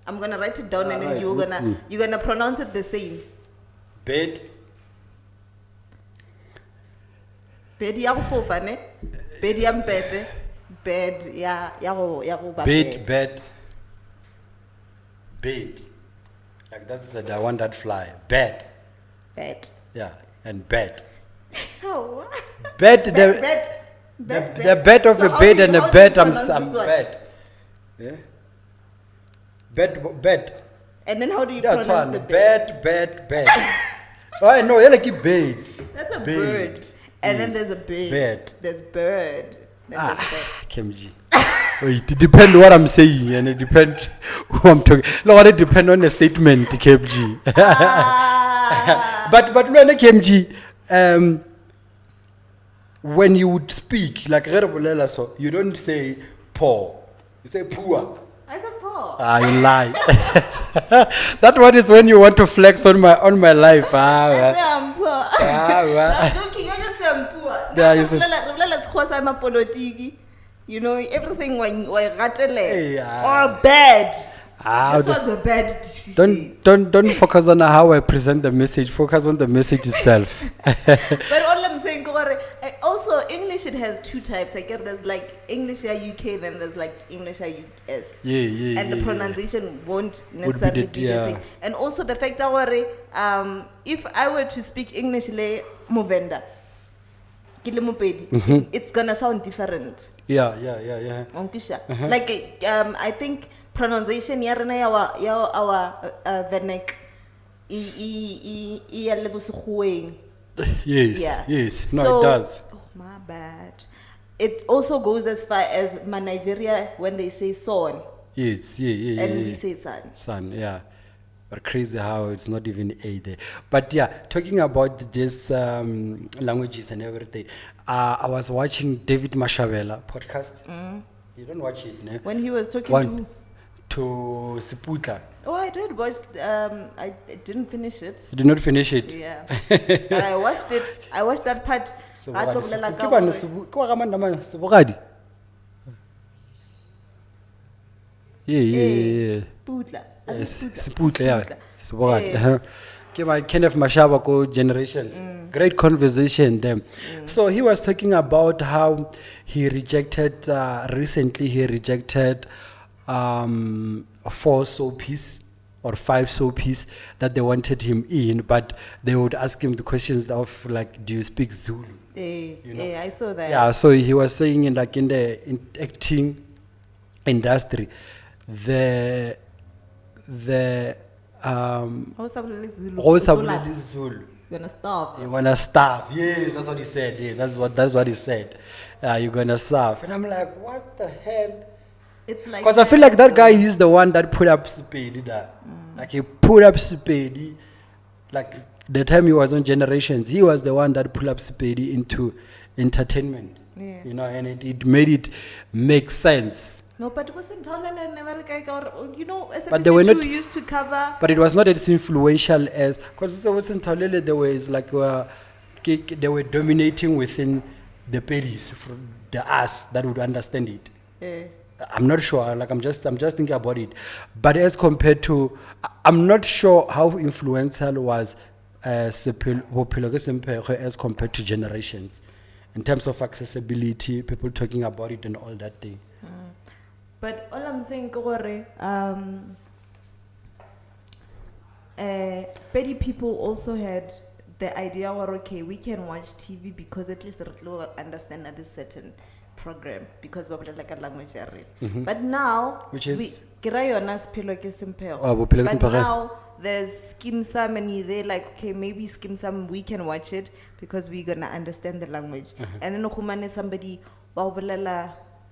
I'm gonna write it down and then Alright, you're let's gonna see. you're gonna pronounce it the same. Bed. Bed ya go fofa ne. Bed ya mpete. Bed ya go ba bed. Like that's the one that fly. Bed. Yeah, and bed. Oh. Bed. The bed of a bed and a bed. I'm bed. Yeah. Bed. And then how do you That's pronounce one. the bed? Bed. Oh no, you like a bed. That's a bird. And then there's a bed. There's bird. Then there's bed. Kemji. Wait, it depends what I'm saying and it depends who I'm talking. No, it depends on the statement, KMG. But when KMG, when you would speak like you don't say poor, you say poor. I said poor. You lie. That one is when you want to flex on my life. I say I'm poor. I'm joking. You just say I'm poor. I'm politiki. You know, everything when rattle or bad. This was a bad decision. Don't focus on how I present the message. Focus on the message itself. But all I'm saying, also English, it has two types. I get there's like English UK, then there's like English US. Yeah. And the pronunciation won't necessarily be the same. And also the fact that if I were to speak English le Movenda, it's gonna sound different. Yeah. Like I think pronunciation yarena our vernac Yes. No, so, it does. Oh my bad. It also goes as far as Nigeria when they say son. Yes, And we say son. Son, yeah. But crazy how it's not even A there. But yeah, talking about this languages and everything, I was watching David Mashabela podcast. You don't watch it, ne? When he was talking to Seputla. Oh, I did watch. I didn't finish it. You did not finish it? Yeah. But I watched it. I watched that part. Sebogodi. Yeah. Seputla, yeah. Sebogodi. Kenneth Mashaba co generations. Great conversation them. So he was talking about how he rejected recently 4 soapies or 5 soapies that they wanted him in, but they would ask him the questions of like, do you speak Zulu? Yeah, I saw that. Yeah, so he was saying in the acting industry, the Zulu. You're gonna starve. You're gonna starve. Yes, that's what he said. Yeah, that's what he said. You're gonna starve. And I'm like, what the hell? It's like, because I feel like that guy is the one that put up Sdeni. Like he put up Sdeni. Like the time he was on Generations, he was the one that put up Sdeni into entertainment. Yeah. You know, and it made it make sense. No, but it wasn't you know, but they were not used to cover. But it was not as influential as, because it wasn't there was like they were dominating within the pedis, the us that would understand it. Yeah. I'm not sure. Like I'm just thinking about it. But as compared to, I'm not sure how influential was Seputla as compared to Generations, in terms of accessibility, people talking about it and all that thing. But all I'm saying, petty people also had the idea, okay, we can watch TV because at least we understand that this certain program because we like a language. But now, which is but now there's Skim Sam and they're like, okay, maybe Skim Sam we can watch it because we're gonna understand the language. And then somebody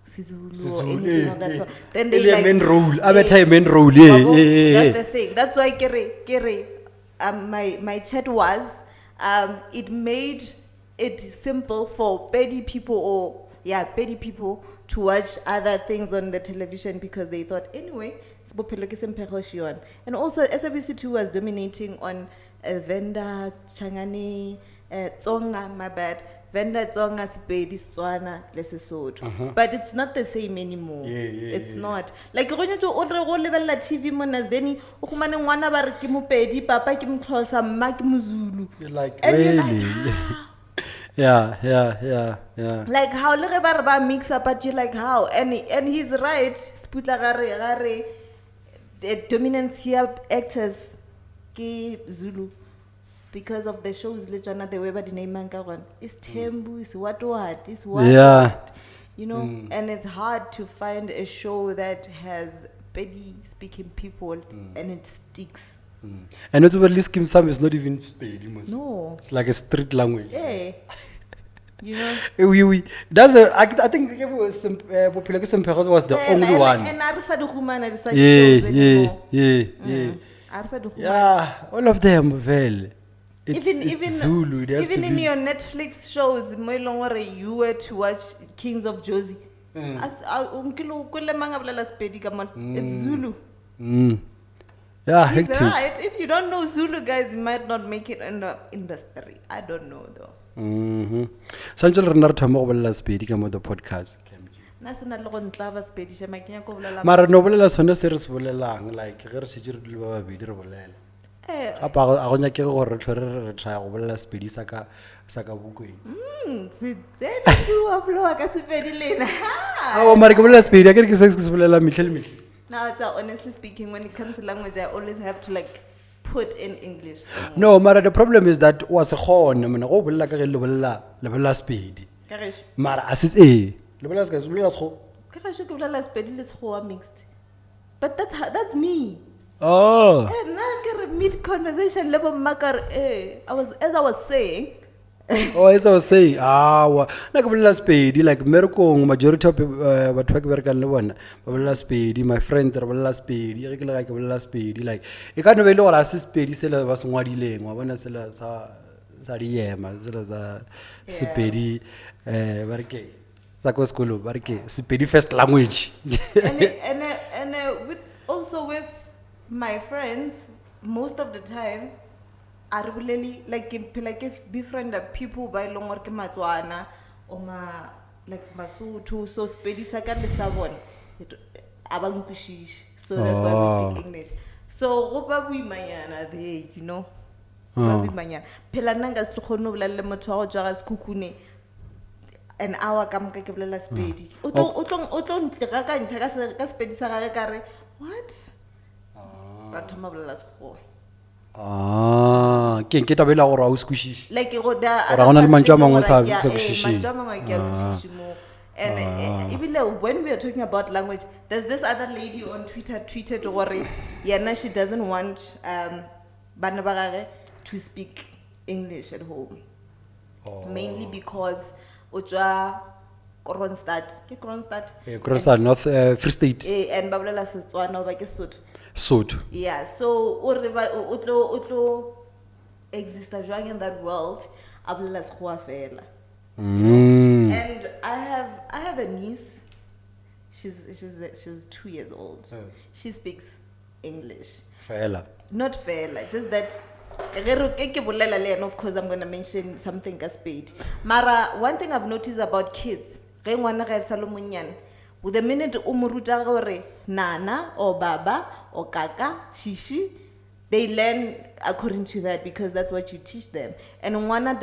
Sizulu or anything of that sort. Then they like main role. That's the thing. That's why my chat was it made it simple for petty people to watch other things on the television because they thought anyway. And also SABC2 was dominating on Venda, Changani, Tsonga, my bad. Venda Tsonga, Sepedi, Tswana, Lesotho. But it's not the same anymore. It's not. Like when you do all level TV monas, then ukumane wana bar kimu pedi, papa kim khosa, ma kimu Zulu. You're like, really? Yeah. Like how le ge ba re ba mix up, but you're like how, and he's right. Seputla gare the dominance here actors ke Zulu because of the shows le tsona the way ba di name ka gone. It's Tembu, it's what, it's what. Yeah. You know, and it's hard to find a show that has Pedi speaking people and it sticks. And it's about Liskim Sam is not even Spedi. No. It's like a street language. Yeah. You know. Oui. That's the. I think Popular Semperos was the only one. And Arsa du Humana Yeah, all of them well. Even Zulu. Even in your Netflix shows, you were to watch Kings of Josie. It's Zulu. Yeah, He's hectic. right. If you don't know Zulu, guys, you might not make it in the industry. I don't know though. Sanjel Renata Mobile Speedy come with the podcast. National Logon Clava Spedish, my Kiakola. Mara Nobela Sonda Series Volelang, like Gersijir Video Volel. Apa agonya ke go re tlhore re tsa go bolela Spedi saka bukwe. Then shoe of loa ka Spedi lena. Ah, mara ke bolela Spedi ke se bolela mitlel. Now, honestly speaking, when it comes to language, I always have to like put in English. No, mara the problem is that was a khone mna go bolela ka ge le bolela Spedi. Karesh. Mara asis le bolela ska se bolela go. Karesh ke bolela Spedi le go mixed. But that's me. Oh. And now mid conversation level makar as I was saying. As I was saying, like Spedi, like Merkong, majority of what work work and one, Spedi, my friends are Spedi, like Spedi, like you can't really all assist Spedi seller was Wadi one as Sariyama, Spedi, Varke, like was Kulu, Varke, Spedi first language. And also with my friends, most of the time, I really like befriend people by long work Matswana or like Masutu, so Spedi Sakan the Savon, Abankushish, so that's why we speak English. So, Oba we Mayana, they, you know, Oba Mayan. Pelanangas to Honobla Lemoto Jaras Kukune. An hour come Kakabla Spedi. Oton, the Raka and Chagas Spedi Sarakare. What? Ratomablas for. Can get a bella or a squishy. Like it was there. And even when we are talking about language, there's this other lady on Twitter tweeted worry. Yeah, she doesn't want Banabagare to speak English at home. Mainly because Ujwa Kronstadt, North Free State. And Babla Siswana Bakisut. Suit. Yeah, so utlo exist in that world. And I have a niece. She's 2 years old. She speaks English. Faela. Not faela, just that. And of course, I'm gonna mention something as paid. Mara, one thing I've noticed about kids, with the minute umuruta gore nana or baba or kaka, shishi, they learn according to that because that's what you teach them. And Mwana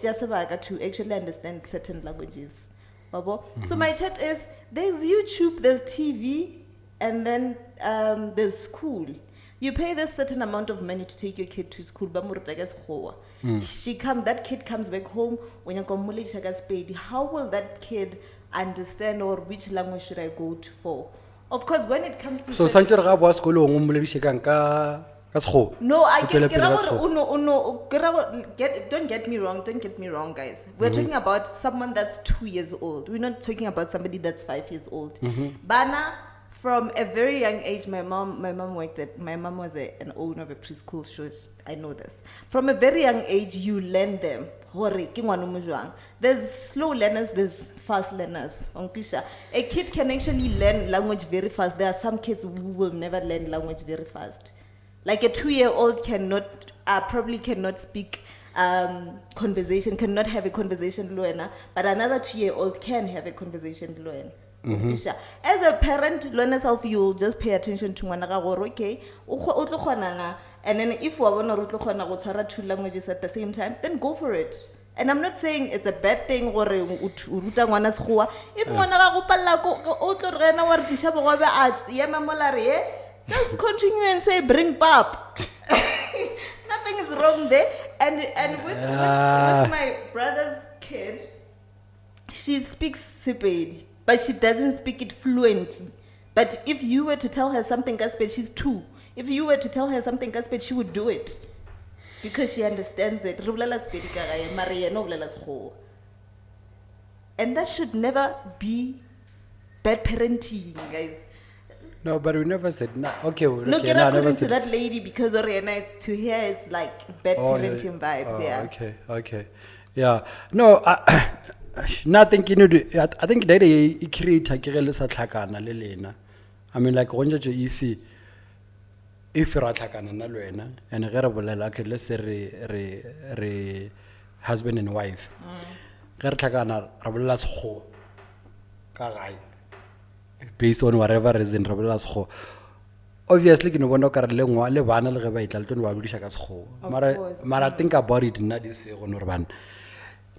just to actually understand certain languages. So my chat is there's YouTube, there's TV, and then there's school. You pay this certain amount of money to take your kid to school. That kid comes back home when you're paid. How will that kid understand or which language should I go to for? Of course, when it comes to so Sancher was no, I don't get me wrong, guys. We're talking about someone that's 2 years old. We're not talking about somebody that's 5 years old. Bana, from a very young age, my mom was an owner of a preschool church. I know this. From a very young age, you learn them. There's slow learners, there's fast learners. A kid can actually learn language very fast. There are some kids who will never learn language very fast. Like a 2-year-old probably cannot speak conversation, cannot have a conversation, but another 2-year-old can have a conversation. As a parent, you'll just pay attention to one. Okay, And then if we want to two languages at the same time, then go for it. And I'm not saying it's a bad thing or if ngwana ga go palla o tlo rena wa re tlisha bogobe a ya mamolare just continue and say bring pap. Nothing is wrong there. And with my brother's kid, she speaks Sepedi, but she doesn't speak it fluently. But if you were to tell her something Gasped, she's 2. If you were to tell her something Gasped, she would do it. Because she understands it. And that should never be bad parenting, guys. No, but we never said okay. No, okay, get according never to said that lady because it's to hear it's like bad parenting vibes. Yeah. Okay. Yeah. No, nothing. I think that he create a kirele sa tlhakana le lena. I mean, like if ra tlhakana na lwena and ge re bolela okay, let's say re husband and wife. Ge re tlhakana ra bolela sekgowa ka gae. Based on whatever reason re bolela sekgowa. Obviously ke no bona ka re le ngwa le bana le ge ba itla le tlo ba bulisha ka sekgowa. Mara think about it nna di se go no re bana.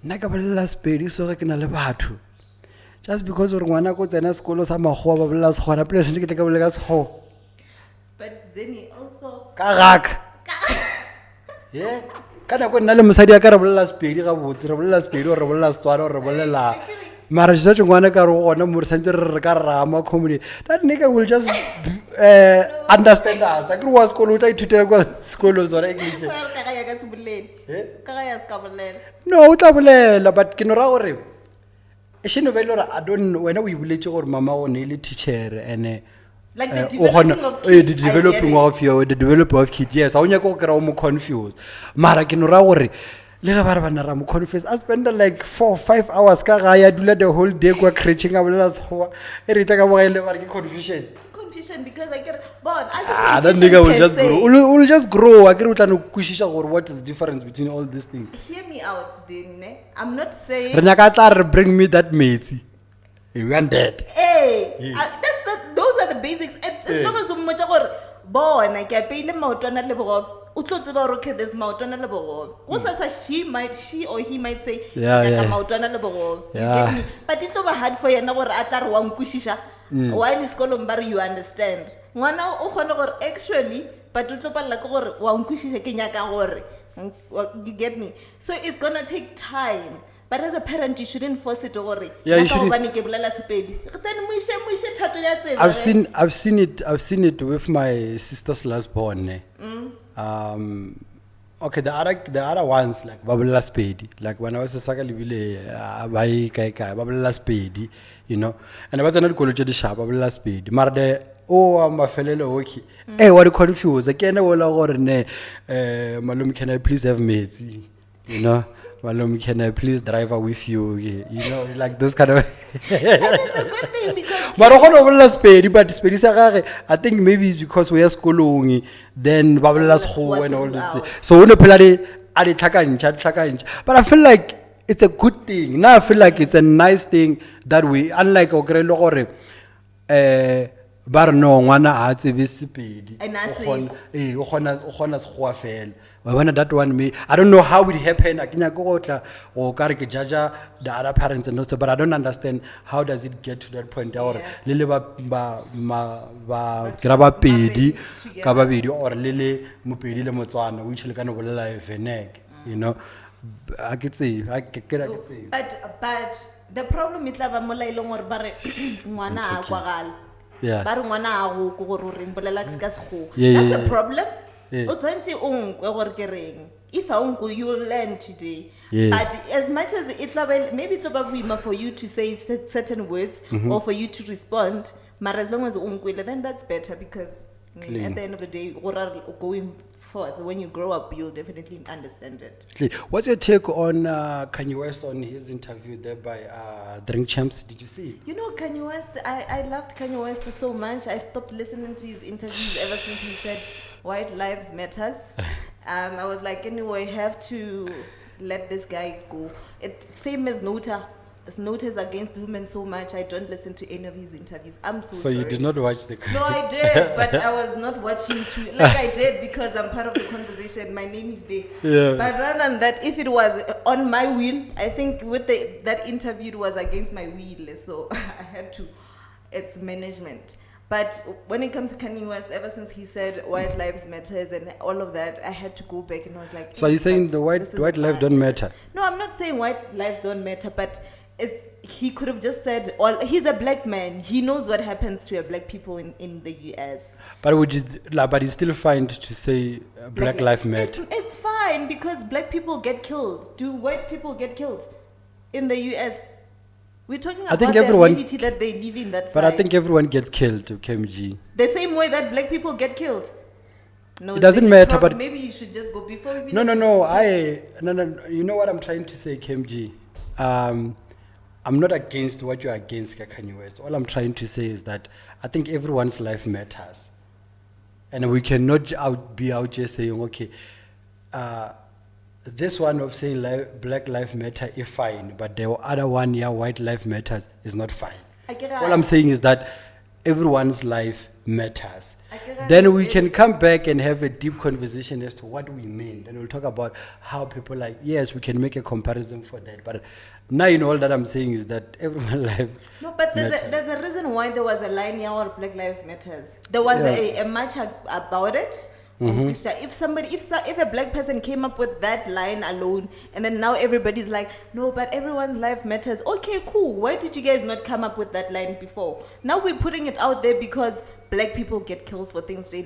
Nna ka bolela Sepedi so ge ke na le batho. Just because o re ngwana go tsena sekolo sa magwa ba bolela sekgowa na pele se ke tla ka bolela ka sekgowa. But Sdeni also Kagak. Yeah. Kana go nna le mosadi ya ka re bolela Sepedi ga botse re bolela Sepedi re bolela Setswana re bolela mara je tse ngwana ka re gona mo re santse re ka rama comedy that nigga will just understand us akere wa sekolo o tla ithutela kwa sekolo zona English no o tla bolela but ke no ra gore e sheno be le gore I don't wena o ibuletse gore mama o ne le teacher and like the developing of kids, the developing of your the development of kids yes a o nya go kra o mo confused mara ke no ra gore le ga ba re bana ra mo confess I spend like 4 or 5 hours ka ga ya dula the whole day kwa crashing a bolela sekgowa e re tla ka bogaile ba re ke confusion because I get born that nigga will just grow will just grow I get utla no kwishisha gore what is the difference between all these things. Hear me out Sdeni. I'm not saying re nyaka tla bring me that matey you want that those are the basics as long as mo tsa gore bona ke a peile maotwana le bogo o tlo tseba gore okay there's maotwana le bogo go sa she or he might say ka maotwana le bogo you get me but it over hard for yena gore a tla re wa nkwishisha while iskolo mbari you understand ngwana o khona gore actually but o tlo palla ke gore wa nkwishisha ke nyaka gore you get me so it's going to take time. But as a parent, you shouldn't force it over. Yeah, you shouldn't. I've seen it with my sister's last born. Okay, the other ones like Babula Spedi. Like when I was a Sakalibile, Bai Kai Babula Spedi, you know. And I was another college the shop, Babula Spedi. Marde I'm a fellow okay. Hey, what confused? Again, I will Malum, can I please have mates? You know. Malum, can I please drive with you? You know, like those kind of. It's a good thing because. But I think maybe it's because we are schooling, then Babala's whole and all this. So when but I feel like it's a good thing. Now I feel like it's a nice thing that we, unlike Ogrelo, bar no ngwana a tsebe Sepedi o gona se fela wa that one me I don't know how it happened akenya go tla o ka re ke jaja the other parents and also but I don't understand how does it get to that point or le ba graba pedi ka babedi or le mopedi le motswana which le kana bolela venek you know but the problem is la ba mola ile ngore ba re ngwana a kwagala yeah ba re ngwana a go go re mbolela ka sekgo that's a problem o tsantsi o gore ke reng if you will learn today but as much as it maybe it will for you to say certain words or for you to respond but as long as then that's better because at the end of the day going forth when you grow up you'll definitely understand it. What's your take on Kanye West on his interview there by Drink Champs? Did you see? You know Kanye West, I loved Kanye West so much. I stopped listening to his interviews ever since he said white lives matters. I was like, anyway, have to let this guy go. It's same as Nota. notice against women so much. I don't listen to any of his interviews. I'm so So sorry. you did not watch the. No, I did, but I was not watching too. Like I did because I'm part of the conversation. My name is there. Yeah. But rather than that, if it was on my will, I think with that interview it was against my will, so I had to. It's management. But when it comes to Kanye West, ever since he said white lives matters and all of that, I had to go back and I was like. So are you saying the white lives don't matter? No, I'm not saying white lives don't matter, but he could have just said, he's a black man. He knows what happens to black people in the US. But but it's still fine to say black lives matter. It's fine because black people get killed. Do white people get killed in the US? We're talking about the community that they live in that But side. I think everyone gets killed, KMG. The same way that black people get killed. No, it doesn't matter, but maybe you should just go before we. No. You know what I'm trying to say, KMG. I'm not against what you're against, Kanye West. All I'm trying to say is that I think everyone's life matters, and we cannot be out here saying, okay, this one of saying black life matter is fine, but the other one, white life matters is not fine. All I'm saying is that everyone's life matters. Then we can come back and have a deep conversation as to what we mean. Then we'll talk about how people yes, we can make a comparison for that. But now all that I'm saying is that everyone's life. No, but there's a reason why there was a line here where Black Lives Matters. There was a match about it. Mm-hmm. If a black person came up with that line alone, and then now everybody's like, no, but everyone's life matters. Okay, cool. Why did you guys not come up with that line before? Now we're putting it out there because black people get killed for things they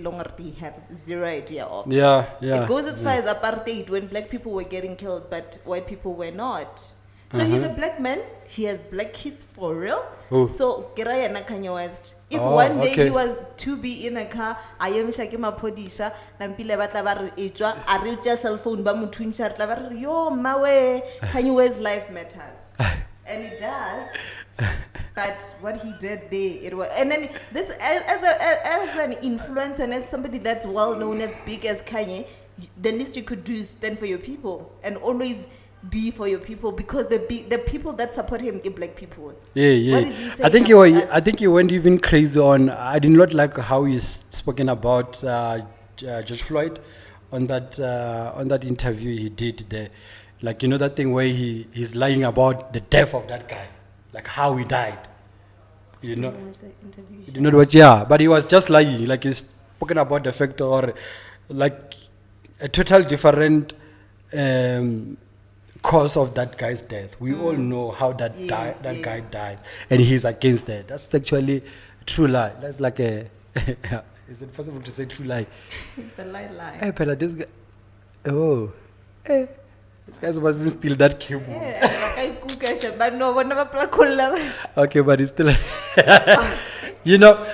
have zero idea of. Yeah. It goes as far as apartheid, when black people were getting killed, but white people were not. So he's a black man. He has black kids for real. Ooh. So Kirayana Kanye West. If one day he was to be in a car, I am Shakima Podisha, Nampile Batavar Ejwa, Aricha cell phone, Bamutuncha, Tavar, yo, Mawe, Kanye West's life matters. And it does. But what he did there, it was, and then this as an influencer and as somebody that's well known, as big as Kanye, the least you could do is stand for your people and always be for your people, because the people that support him are black people. Yeah. What is he saying? I think he went even crazy on. I did not like how he's spoken about George Floyd on that interview he did there. Like, that thing where he's lying about the death of that guy, like how he died. You know, you did not watch. Yeah, but he was just lying. Like, he's spoken about the fact, or like a total different cause of that guy's death. We all know how that guy died, and he's against that. That's actually a true lie. That's like a is it possible to say true lie? It's a lie. Hey, Pella, this guy. This guy wasn't still that cable. But no, okay, but it's still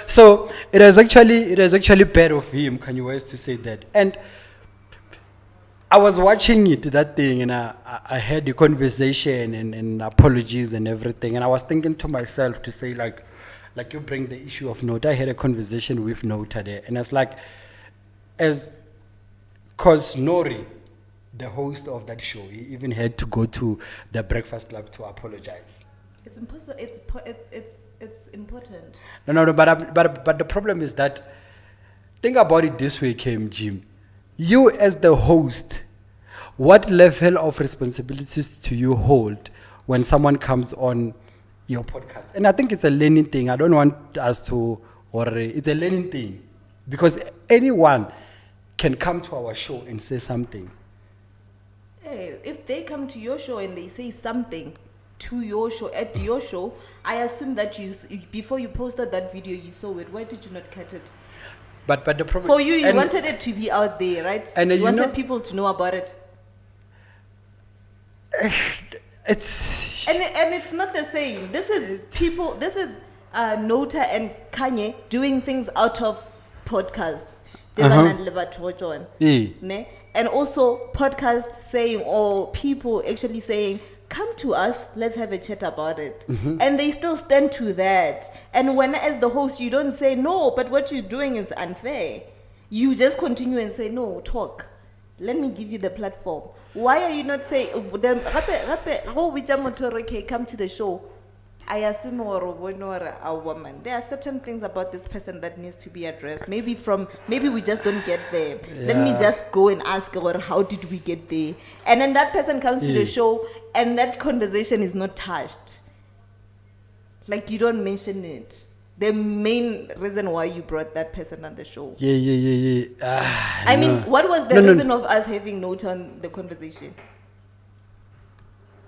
so it is actually bad of him, Kanye West, to say that. And I was watching that thing, and I had the conversation and apologies and everything, and I was thinking to myself to say, like you bring the issue of Nota. I had a conversation with Nota there, and it's like, cause Nori, the host of that show, he even had to go to the Breakfast Club to apologize. It's impossible. It's important. No, but the problem is that, think about it this way, KMG. You as the host, what level of responsibilities do you hold when someone comes on your podcast? And I think it's a learning thing. I don't want us to worry. It's a learning thing, because anyone can come to our show and say something. Hey, if they come to your show and they say something to your show, at your show, I assume that before you posted that video, you saw it. Why did you not cut it? But the problem for you wanted it to be out there, right? And you wanted people to know about it. It's and it's not the same. This is people. This is Nota and Kanye doing things out of podcasts. And also podcasts saying, or people actually saying, come to us, let's have a chat about it. Mm-hmm. And they still stand to that. And when, as the host, you don't say, no, but what you're doing is unfair. You just continue and say, no, talk. Let me give you the platform. Why are you not saying, okay, come to the show? I assume or a woman. There are certain things about this person that needs to be addressed. Maybe we just don't get there. Let me just go and ask her, how did we get there? And then that person comes to the show and that conversation is not touched. Like you don't mention it. The main reason why you brought that person on the show. I mean, what was the reason of us having note on the conversation?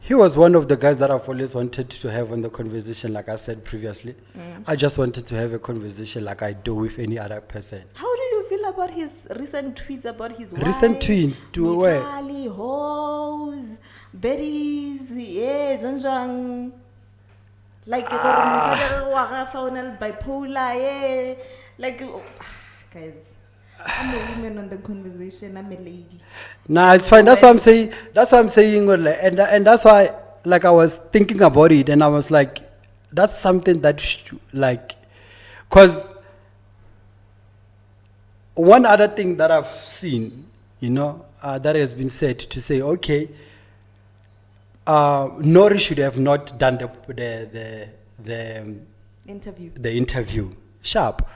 He was one of the guys that I've always wanted to have on the conversation, like I said previously. I just wanted to have a conversation like I do with any other person. How do you feel about his recent tweets about his wife? Recent tweet? To where? Hoes, Betty's, yeah, like, bipolar, yeah. Like, guys, I'm a woman on the conversation, I'm a lady. Nah, it's fine. That's what I'm saying. And that's why, like, I was thinking about it, and I was like, that's something that, because one other thing that I've seen, that has been said to say, okay, Nori should have not done the interview. The interview. Sharp.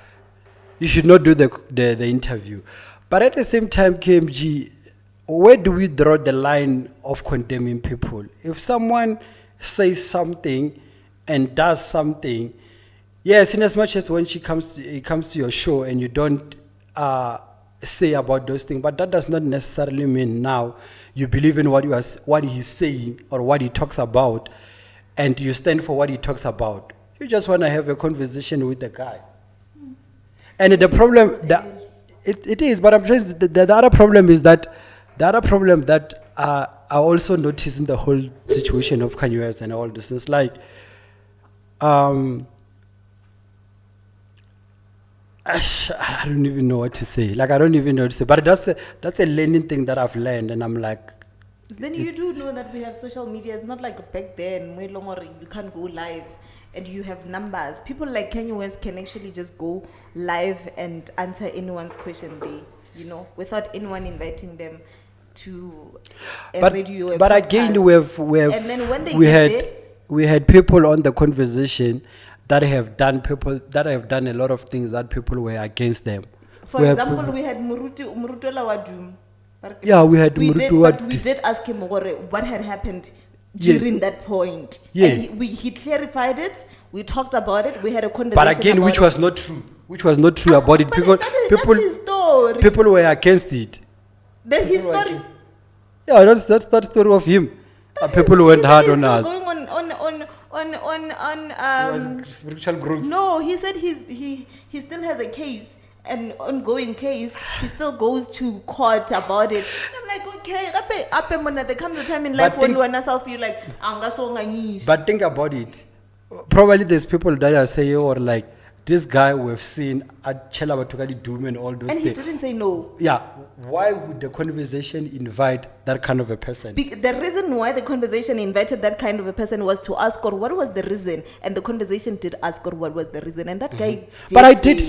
You should not do the interview. But at the same time, KMG, where do we draw the line of condemning people? If someone says something and does something, yes, in as much as when it comes to your show and you don't say about those things, but that does not necessarily mean now you believe in what he's saying or what he talks about, and you stand for what he talks about. You just want to have a conversation with the guy. And the problem it is, but I'm just the other problem is that I also notice in the whole situation of Kanye West and all this is like I don't even know what to say. Like I don't even know what to say. But that's a learning thing that I've learned, and I'm like. Then you do know that we have social media. It's not like back then, way longer. You can't go live, and you have numbers. People like Kanye West can actually just go live and answer anyone's question there, without anyone inviting them to a radio. But again, and then when we had people on the conversation that have done a lot of things that people were against them. For example, we had Murutu Lawadum. Yeah, we did ask him what had happened during that point. Yeah. And he clarified it. We talked about it. We had a conversation. But again, which was not true about it. Because that's his story. People were against it. That's his story. Yeah, that's that story of him. People went hard on us. On spiritual growth. No, he said he still has a case. An ongoing case, he still goes to court about it. And I'm like, okay, there comes a time in life when you and yourself feel like, but think about it. Probably there's people that are saying, or like, this guy we've seen at Chela Batukali Doom and all those things. And he didn't say no. Yeah. Why would the conversation invite that kind of a person? The reason why the conversation invited that kind of a person was to ask her what was the reason. And the conversation did ask her what was the reason. And that guy But I did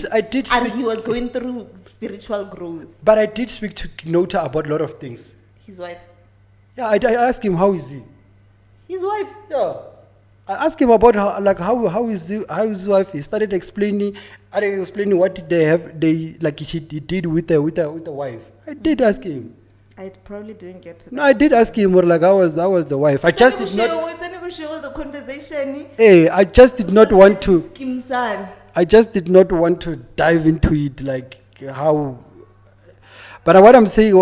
and he was going through spiritual growth. But I did speak to Nota about a lot of things. His wife. Yeah, I asked him how is he. His wife. Yeah. I asked him about how is his wife. He started explaining what did they have. He did with the wife. I did ask him. I probably didn't get to that. No, I did ask him like how was the wife. I just did not. The conversation. Hey, I just did not want to. I just did not want to dive into it like how. But what I'm saying,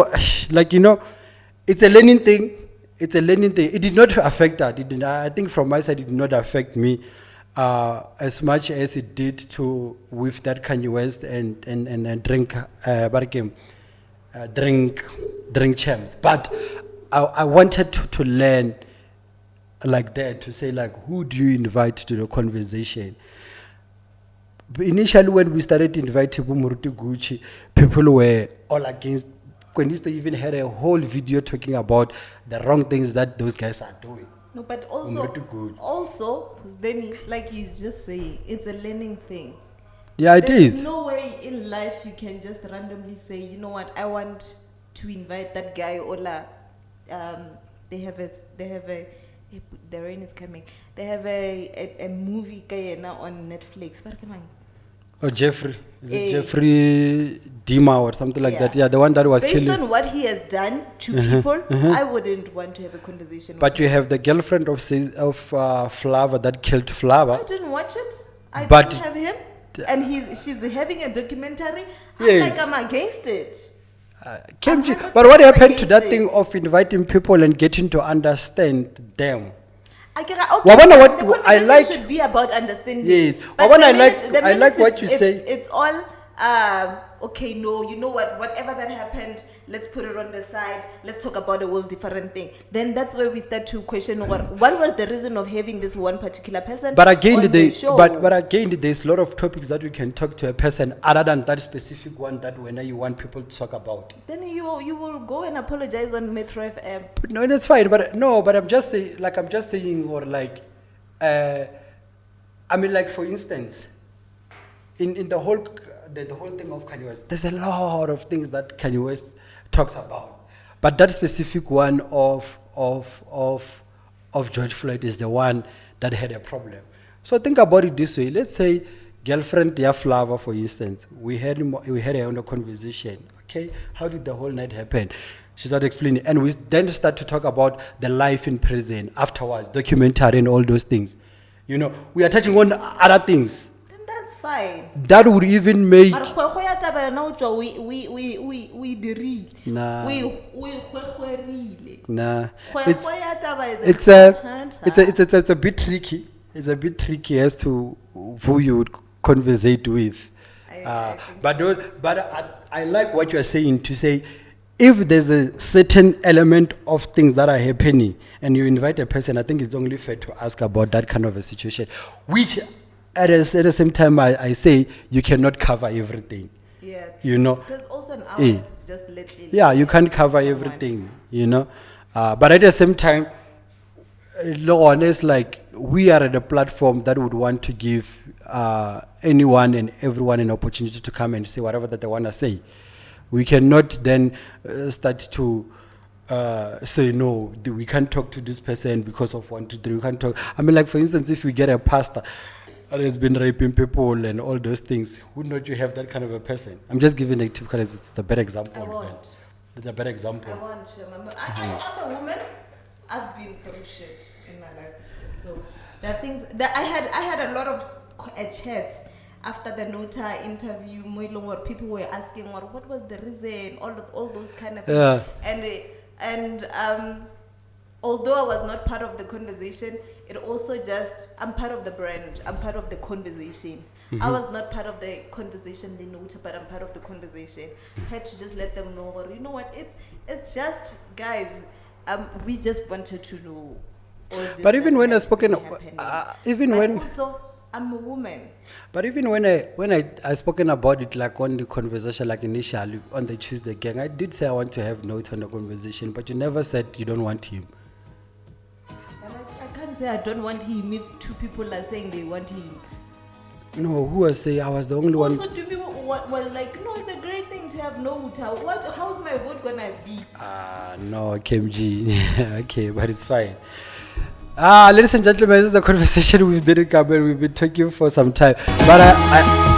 it's a learning thing. It's a learning thing. It did not affect that. I think from my side, it did not affect me as much as it did with that Kanye West and drink champs. But I wanted to learn like that, to say like, who do you invite to the conversation? Initially, when we started inviting Muruti Gucci, people were all against. Kwenisto even had a whole video talking about the wrong things that those guys are doing. No, but also, Sdeni, like he's just saying, it's a learning thing. Yeah, it is. There's no way in life you can just randomly say, you know what, I want to invite that guy Ola they have a the rain is coming. They have a movie now on Netflix. Or Jeffrey. Is it Jeffrey Dima or something like that? Yeah, the one that was based killing. on what he has done to people, I wouldn't want to have a conversation But with you him. have the girlfriend of Flava that killed Flava. I didn't watch it. I But- didn't have him. And she's having a documentary. Yes. I'm against it. But what happened to against that it. thing of inviting people and getting to understand them? Okay, Wabona what the I conversation like- should be about understanding. Yes. But Wabona the I minute- like- the I like minute what you say. It's all okay. No, you know what? Whatever that happened, let's put it on the side. Let's talk about a whole different thing. Then that's where we start to question what was the reason of having this one particular person. But again, on the show. but again, there's a lot of topics that you can talk to a person other than that specific one that when you want people to talk about. Then you will go and apologize on Metro FM. But no, that's fine. But no, but I'm just saying, or like, I mean, like for instance, in the whole thing of Kanye West, there's a lot of things that Kanye West talks about, but that specific one of George Floyd is the one that had a problem. So think about it this way. Let's say girlfriend Flava, for instance, we had her on a conversation. Okay, how did the whole night happen? She started explaining, and we then start to talk about the life in prison afterwards, documentary and all those things. You know, we are touching on other things. Then that's fine. That would even make Mara kgwekgwe ya taba yona ho tswa we dirile. Nah. We kgwekgwerile. nah. Kgwekgwe ya taba is It's a bit tricky. It's a bit tricky as to who you would conversate with. I think But I like what you are saying to say, if there's a certain element of things that are happening and you invite a person, I think it's only fair to ask about that kind of a situation, which at the same time I say you cannot cover everything. Yeah. You know. Because also an hour is just literally. Yeah, you can't cover someone. everything, you know. But at the same time, honest, like we are at a platform that would want to give anyone and everyone an opportunity to come and say whatever that they want to say. We cannot then start to say no, we can't talk to this person because of 1, 2, 3. We can't talk. I mean, like for instance, if we get a pastor that has been raping people and all those things, would not you have that kind of a person? I'm just giving a tip because it's a better example. I won't. It's a better example. I want. I'm a woman. I've been through shit in my life before. So there are things that I had a lot of chats after the Nota interview, where people were asking what was the reason, all those kind of things. Yeah. And although I was not part of the conversation, it also I'm part of the brand. I'm part of the conversation. I was not part of the conversation, the Nota, but I'm part of the conversation. Had to just let them know, or you know what, it's just guys. We just wanted to know. All this But even when I spoken, happening. Also, I'm a woman. But even when I spoken about it, like on the conversation, like initially on the Tuesday gang, I did say I want to have notes on the conversation, but you never said you don't want him. And I can't say I don't want him if two people are saying they want him. No, who was saying I was the only one? Also, to me, what was like, no, it's a great thing to have Nota. How's my vote gonna be? No, KMG. Okay, but it's fine. Ladies and gentlemen, this is a conversation with Sdeni and Kamo. We've been talking for some time, but